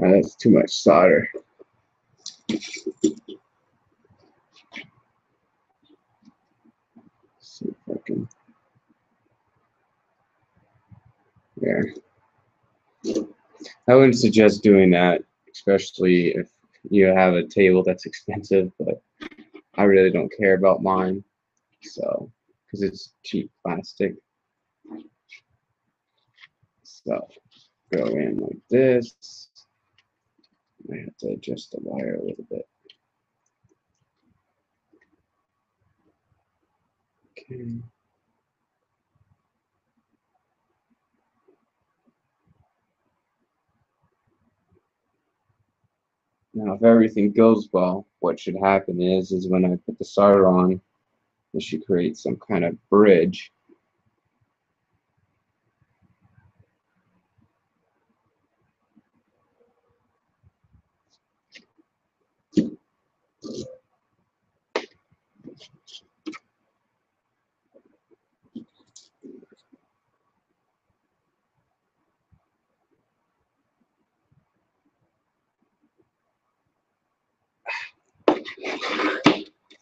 That's too much solder. See if I can. There. I wouldn't suggest doing that, especially if you have a table that's expensive, but I really don't care about mine, so, because it's cheap plastic. So, go in like this. I have to adjust the wire a little bit. Okay. Now, if everything goes well, what should happen is when I put the solder on, it should create some kind of bridge.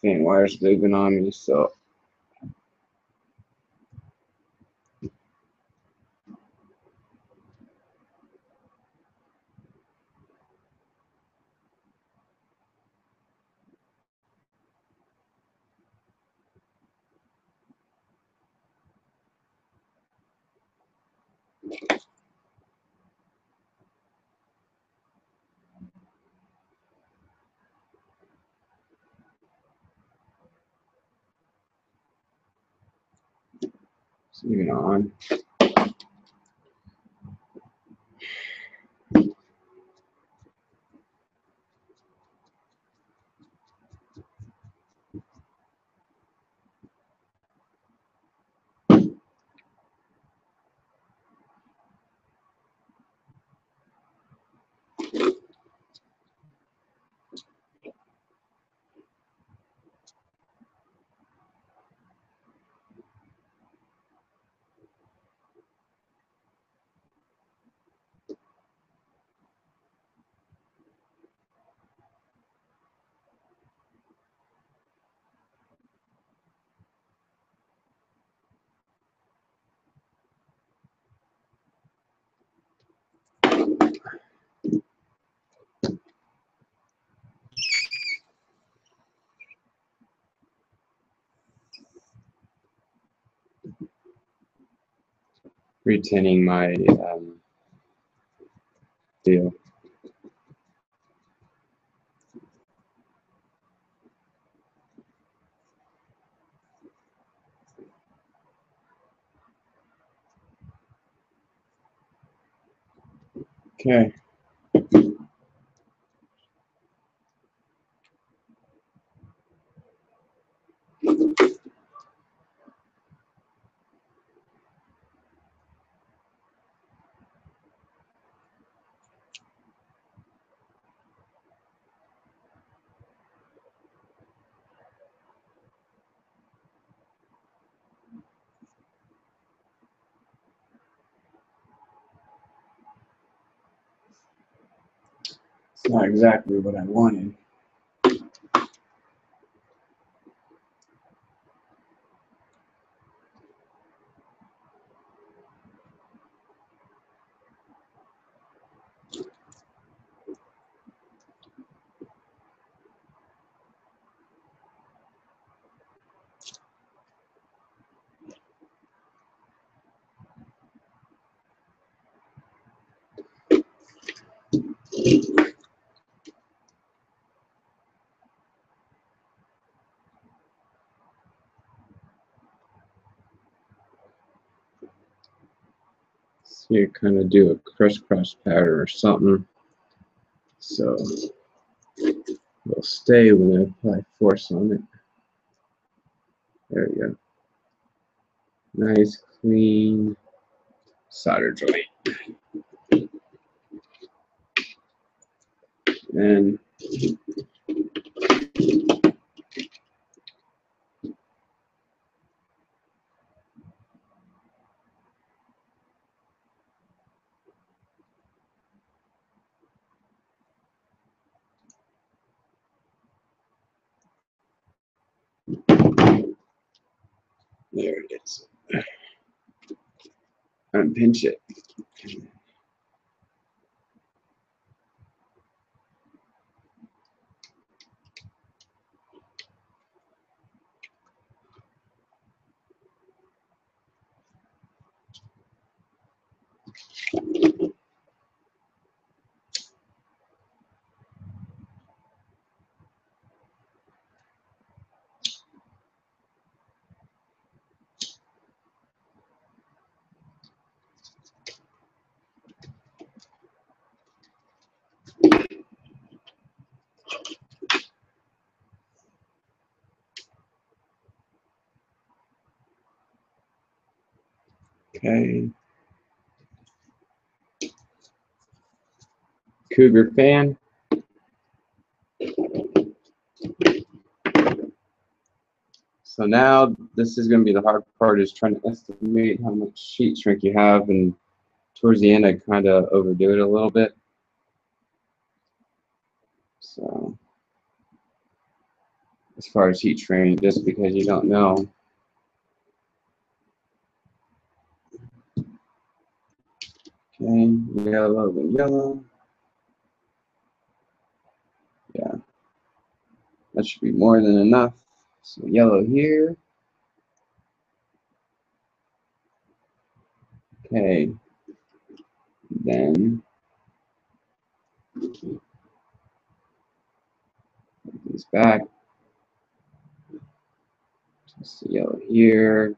Fan wire's moving on me, so So moving on. Retaining my deal. Okay. It's not exactly what I wanted. So you kind of do a crisscross pattern or something. So it'll stay when I apply force on it. There we go. Nice, clean solder joint. And there it is. Unpinch it. Okay. Cougar fan. So now this is going to be the hard part, is trying to estimate how much sheet shrink you have, and towards the end I kind of overdo it a little bit. So as far as heat shrink, just because you don't know. Okay, yellow and yellow. Yeah, that should be more than enough. So yellow here. Okay, then put these back. Just the yellow here.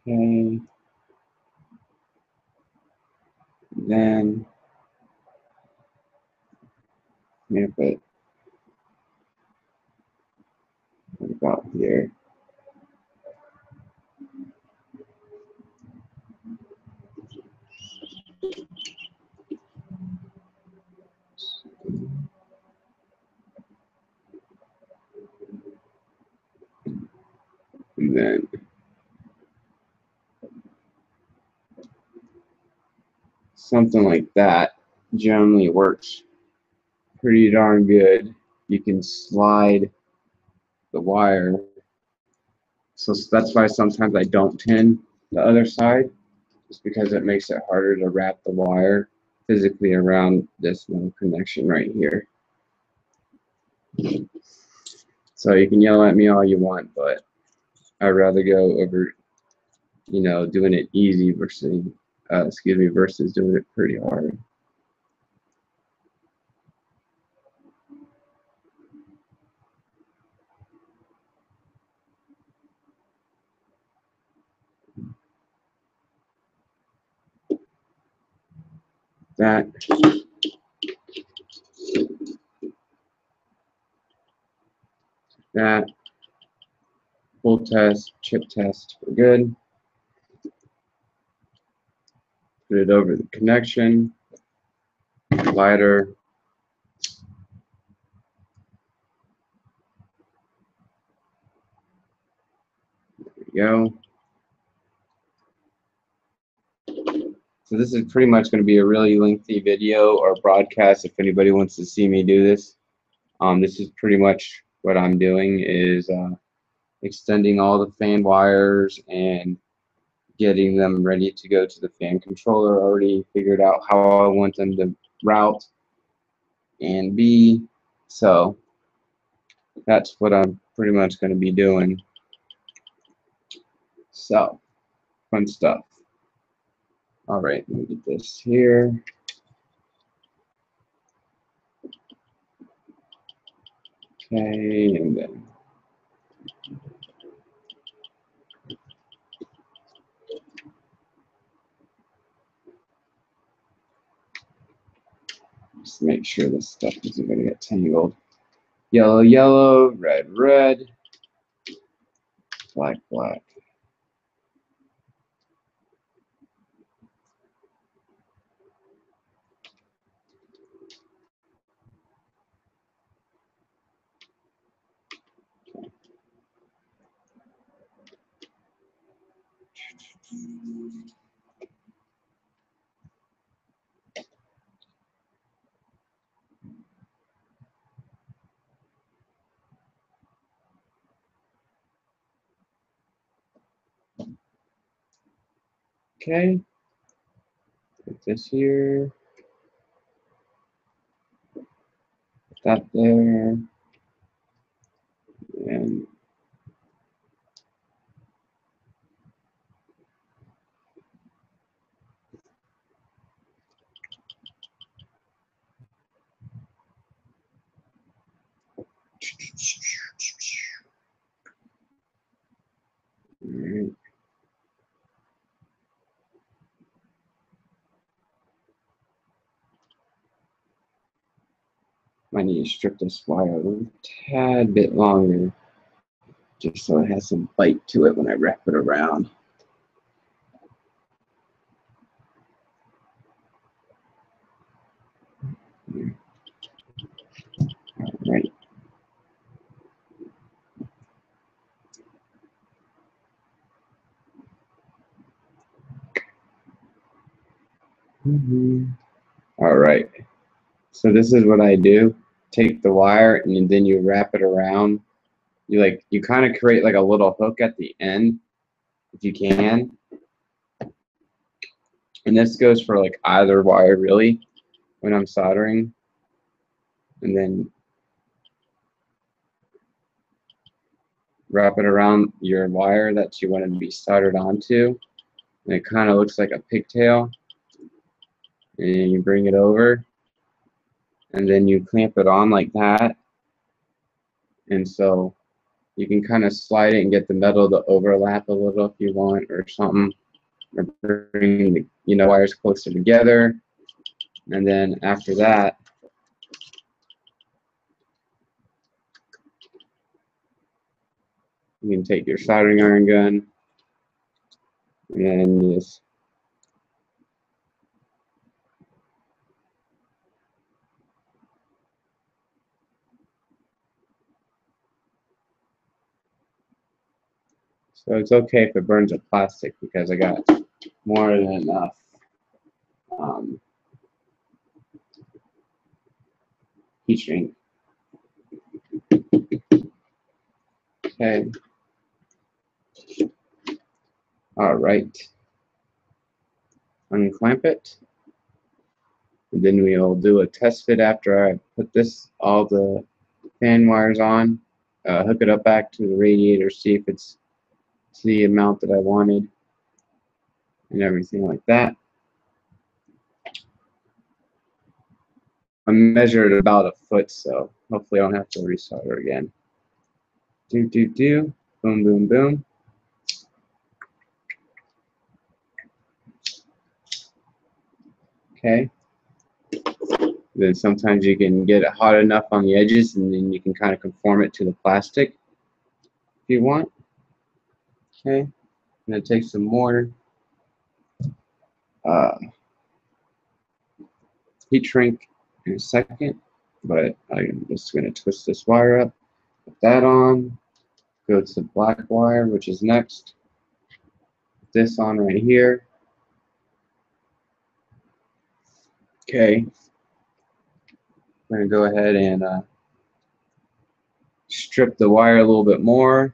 Okay. Then I'm gonna put what about here? And then something like that generally works pretty darn good. You can slide the wire. So that's why sometimes I don't tin the other side, just because it makes it harder to wrap the wire physically around this little connection right here. So you can yell at me all you want, but I'd rather go over, you know, doing it easy versus, versus doing it pretty hard. That full test, chip test, we're good. Put it over the connection, lighter. There we go. So this is pretty much going to be a really lengthy video or broadcast if anybody wants to see me do this. This is pretty much what I'm doing is extending all the fan wires and getting them ready to go to the fan controller. Already figured out how I want them to route and be. So that's what I'm pretty much going to be doing. So fun stuff. All right, let me get this here. Okay, and then just make sure this stuff isn't going to get tangled. Yellow, yellow, red, red, black, black. Okay, put this here, put that there, and all right. Might need to strip this wire a tad bit longer, just so it has some bite to it when I wrap it around. All right. All right. So this is what I do. Take the wire and then you wrap it around. You kind of create like a little hook at the end, if you can. And this goes for like either wire really when I'm soldering. And then wrap it around your wire that you want to be soldered onto, and it kind of looks like a pigtail. And you bring it over, and then you clamp it on like that. And so you can kind of slide it and get the metal to overlap a little if you want, or something, or bring the wires closer together. And then after that, you can take your soldering iron gun and then just so it's okay if it burns a plastic because I got more than enough heat shrink. Okay. All right. Unclamp it. And then we'll do a test fit after I put all the fan wires on. Hook it up back to the radiator, see if it's the amount that I wanted, and everything like that. I measured about a foot, so hopefully I don't have to resolder again. Boom, boom, boom. Okay. Then sometimes you can get it hot enough on the edges, and then you can kind of conform it to the plastic if you want. Okay. I'm going to take some more heat shrink in a second, but I'm just going to twist this wire up, put that on, go to the black wire, which is next, put this on right here. Okay. I'm going to go ahead and strip the wire a little bit more.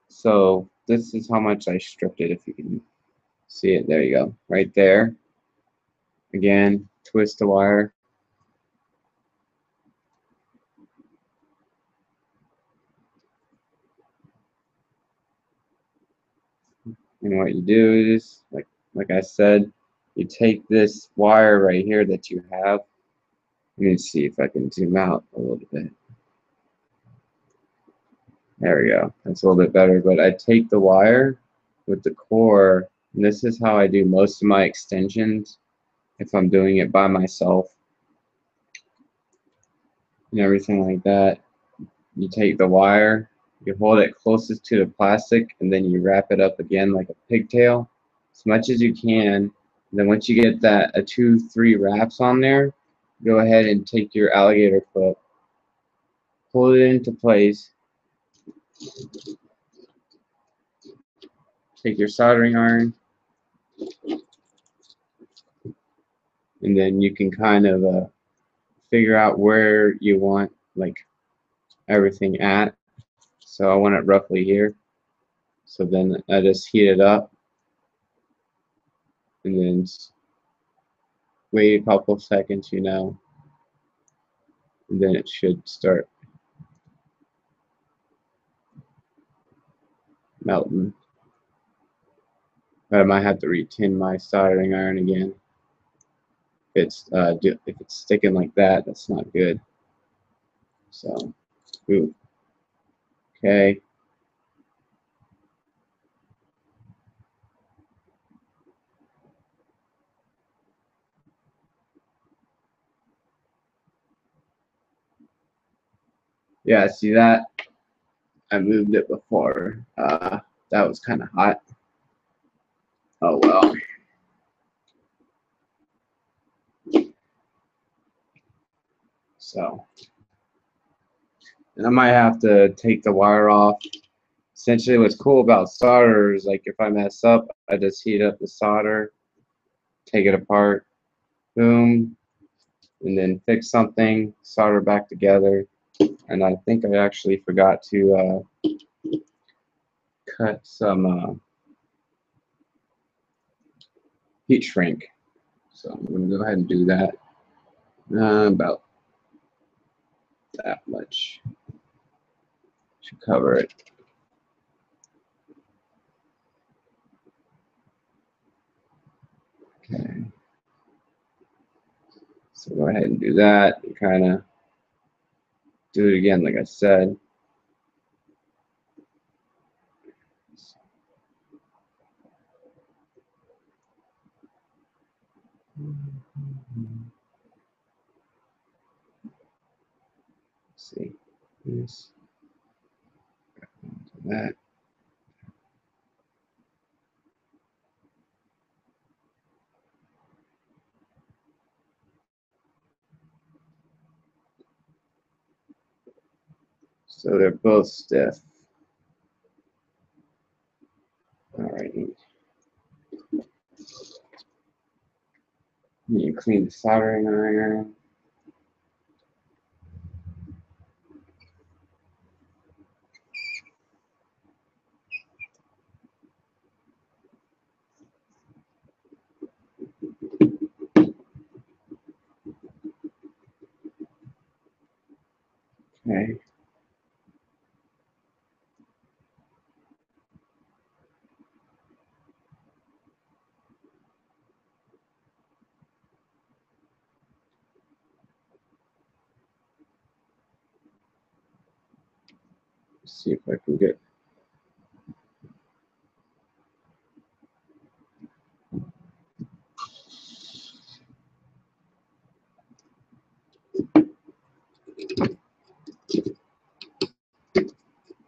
So this is how much I stripped it, if you can see it. There you go, right there. Again, twist the wire. And what you do is, like I said, you take this wire right here that you have. Let me see if I can zoom out a little bit. There we go. That's a little bit better. But I take the wire with the core, and this is how I do most of my extensions if I'm doing it by myself and everything like that. You take the wire, you hold it closest to the plastic, and then you wrap it up again like a pigtail as much as you can. And then once you get that 2-3 wraps on there, go ahead and take your alligator foot, pull it into place, take your soldering iron, and then you can kind of figure out where you want everything at. So I want it roughly here. So then I just heat it up and then wait a couple seconds, and then it should start melting. But I might have to retin my soldering iron again. If it's sticking like that, that's not good. So, ooh. Okay. Yeah, see that? I moved it before. That was kind of hot. Oh well. So, and I might have to take the wire off. Essentially, what's cool about solder is, like, if I mess up, I just heat up the solder, take it apart, boom, and then fix something, solder back together. And I think I actually forgot to cut some heat shrink. So I'm going to go ahead and do that. About that much should cover it. Okay. So go ahead and do that and kind of do it again, like I said. Let's see this, that. So they're both stiff. All right. You clean the soldering iron. Okay. Let's see if I can get.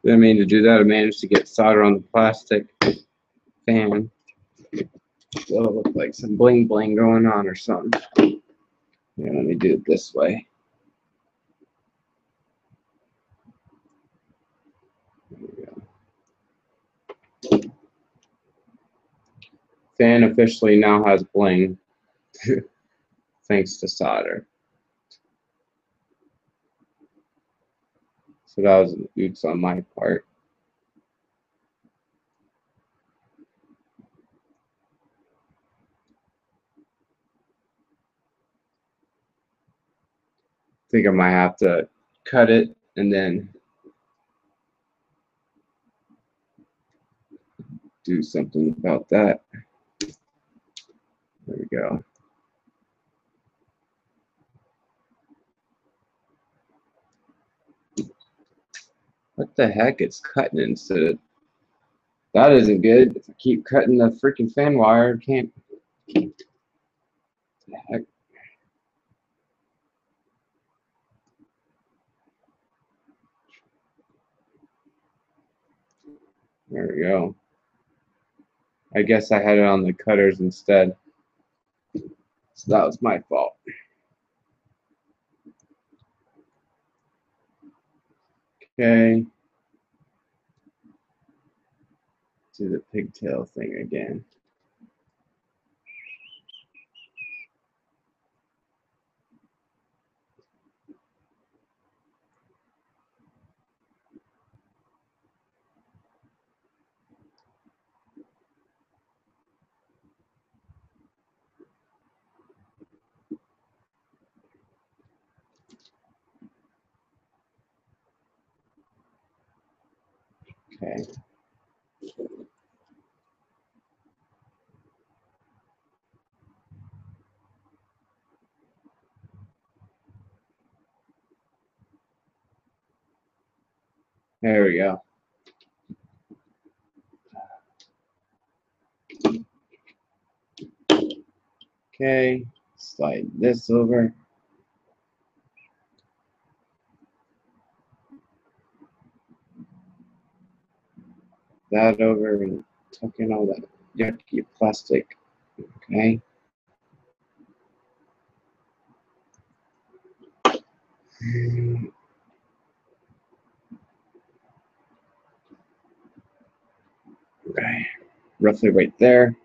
Didn't mean to do that. I managed to get solder on the plastic fan. So it'll look like some bling bling going on or something. Yeah, let me do it this way. There we go. Fan officially now has bling, thanks to solder. So that was an oops on my part. I think I might have to cut it and then do something about that. There we go. What the heck? It's cutting instead of. That isn't good. If I keep cutting the freaking fan wire, I can't. What the heck? There we go. I guess I had it on the cutters instead. So that was my fault. Okay. Do the pigtail thing again. Okay. There we go. Okay. Slide this over. That over and tuck in all that yucky plastic. Okay. Okay. Roughly right there.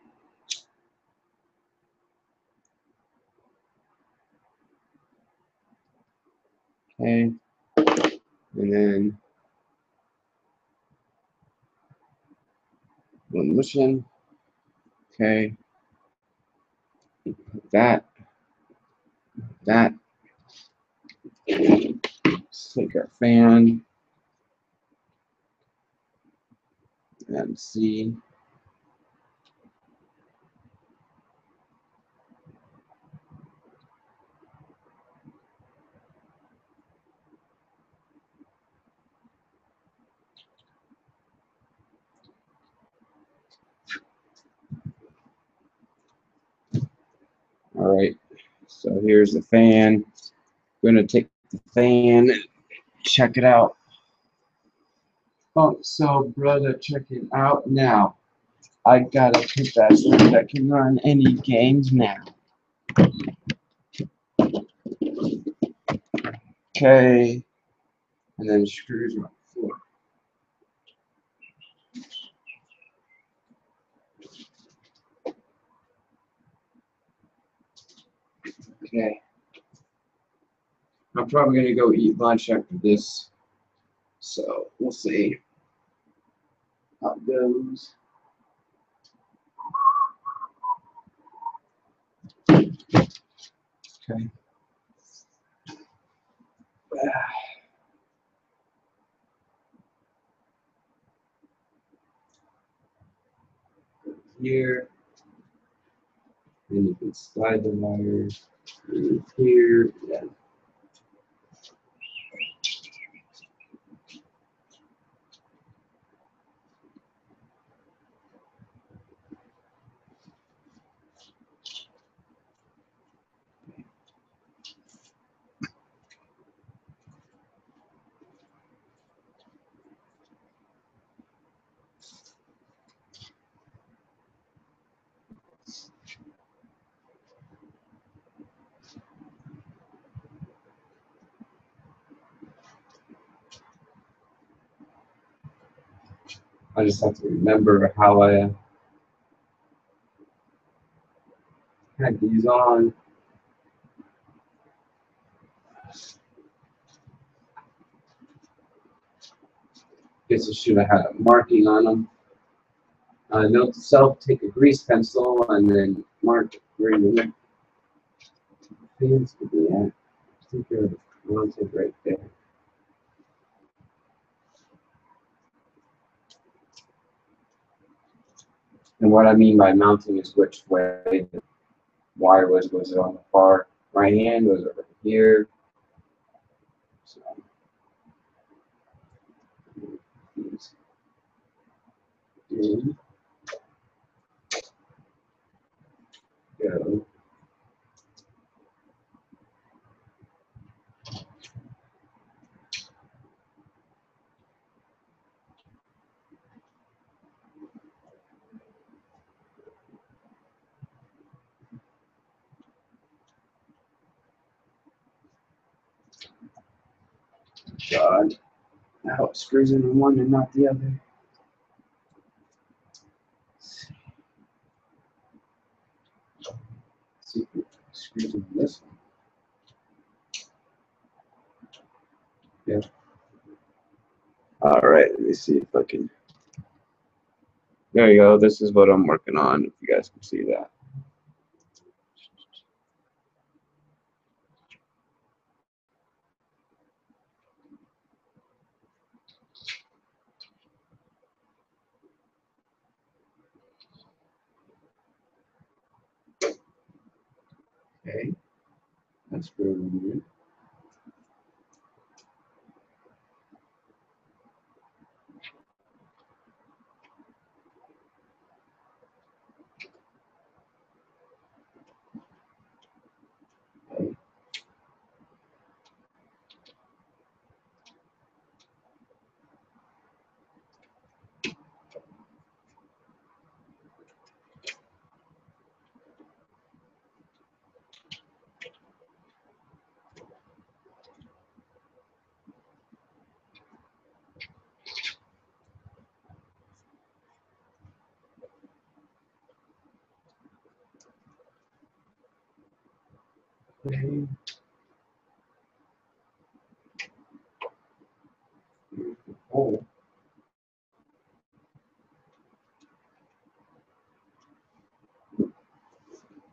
Okay. And then one motion. Okay. That. Let's take our fan and see. All right, so here's the fan. I'm going to take the fan and check it out. Oh, so brother, check it out now. I gotta put that so that I can run any games now. Okay, and then screws on the floor. Okay. I'm probably gonna go eat lunch after this, so we'll see how it goes. Okay. Here, and you can slide the wire through here. Yeah. I just have to remember how I had these on. Guess I should have had a marking on them. Note to self: take a grease pencil and then mark where your fans could be at. I think they're mounted right there. And what I mean by mounting is which way the wire was. Was it on the far right hand? Was it over here? So, go. God. Now it screws in one and not the other. Let's see if it screws in this one. Yeah. All right, let me see if I can. There you go. This is what I'm working on, if you guys can see that. Okay. That's really weird. Okay. Here's the hole.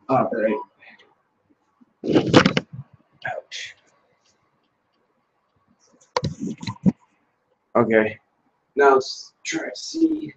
All right. Ouch. Okay, now let's try to see.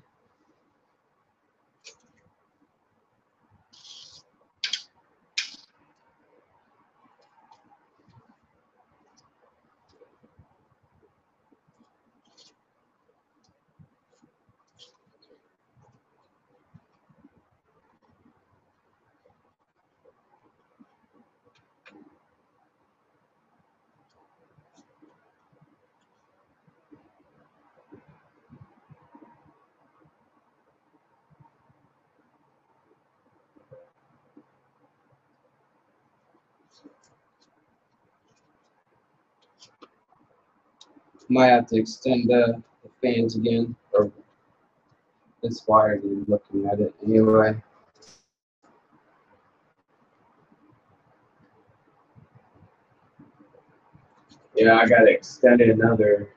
Might have to extend the fans again, or this wire is looking at it anyway. Yeah, I gotta extend it another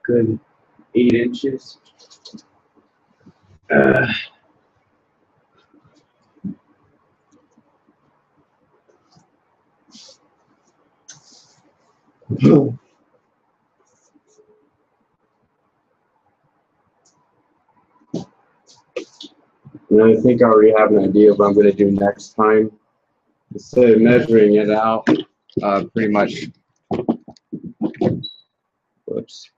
good 8 inches. And I think I already have an idea of what I'm going to do next time. Instead of measuring it out, pretty much, whoops.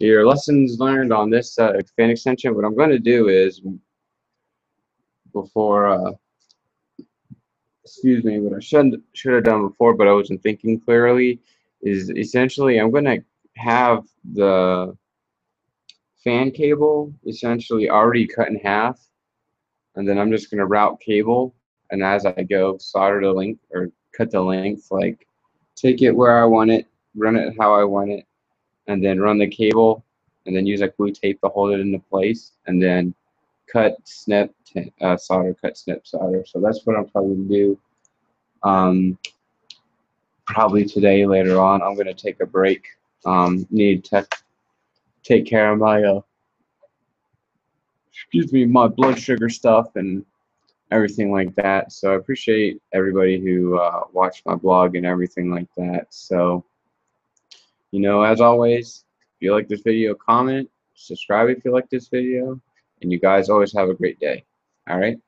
Your lessons learned on this fan extension, what I'm going to do is, before, excuse me, what I should have done before, but I wasn't thinking clearly, is essentially I'm going to have the fan cable essentially already cut in half, and then I'm just going to route cable, and as I go, solder the length or cut the length, like take it where I want it, run it how I want it, and then run the cable, and then use like glue tape to hold it into place, and then cut, snip, solder, cut, snip, solder. So that's what I'm probably going to do. Probably today, later on. I'm going to take a break. Need to take care of my excuse me, my blood sugar stuff and everything like that. So I appreciate everybody who watched my blog and everything like that. So, you know, as always, if you like this video, comment, subscribe if you like this video, and you guys always have a great day. All right?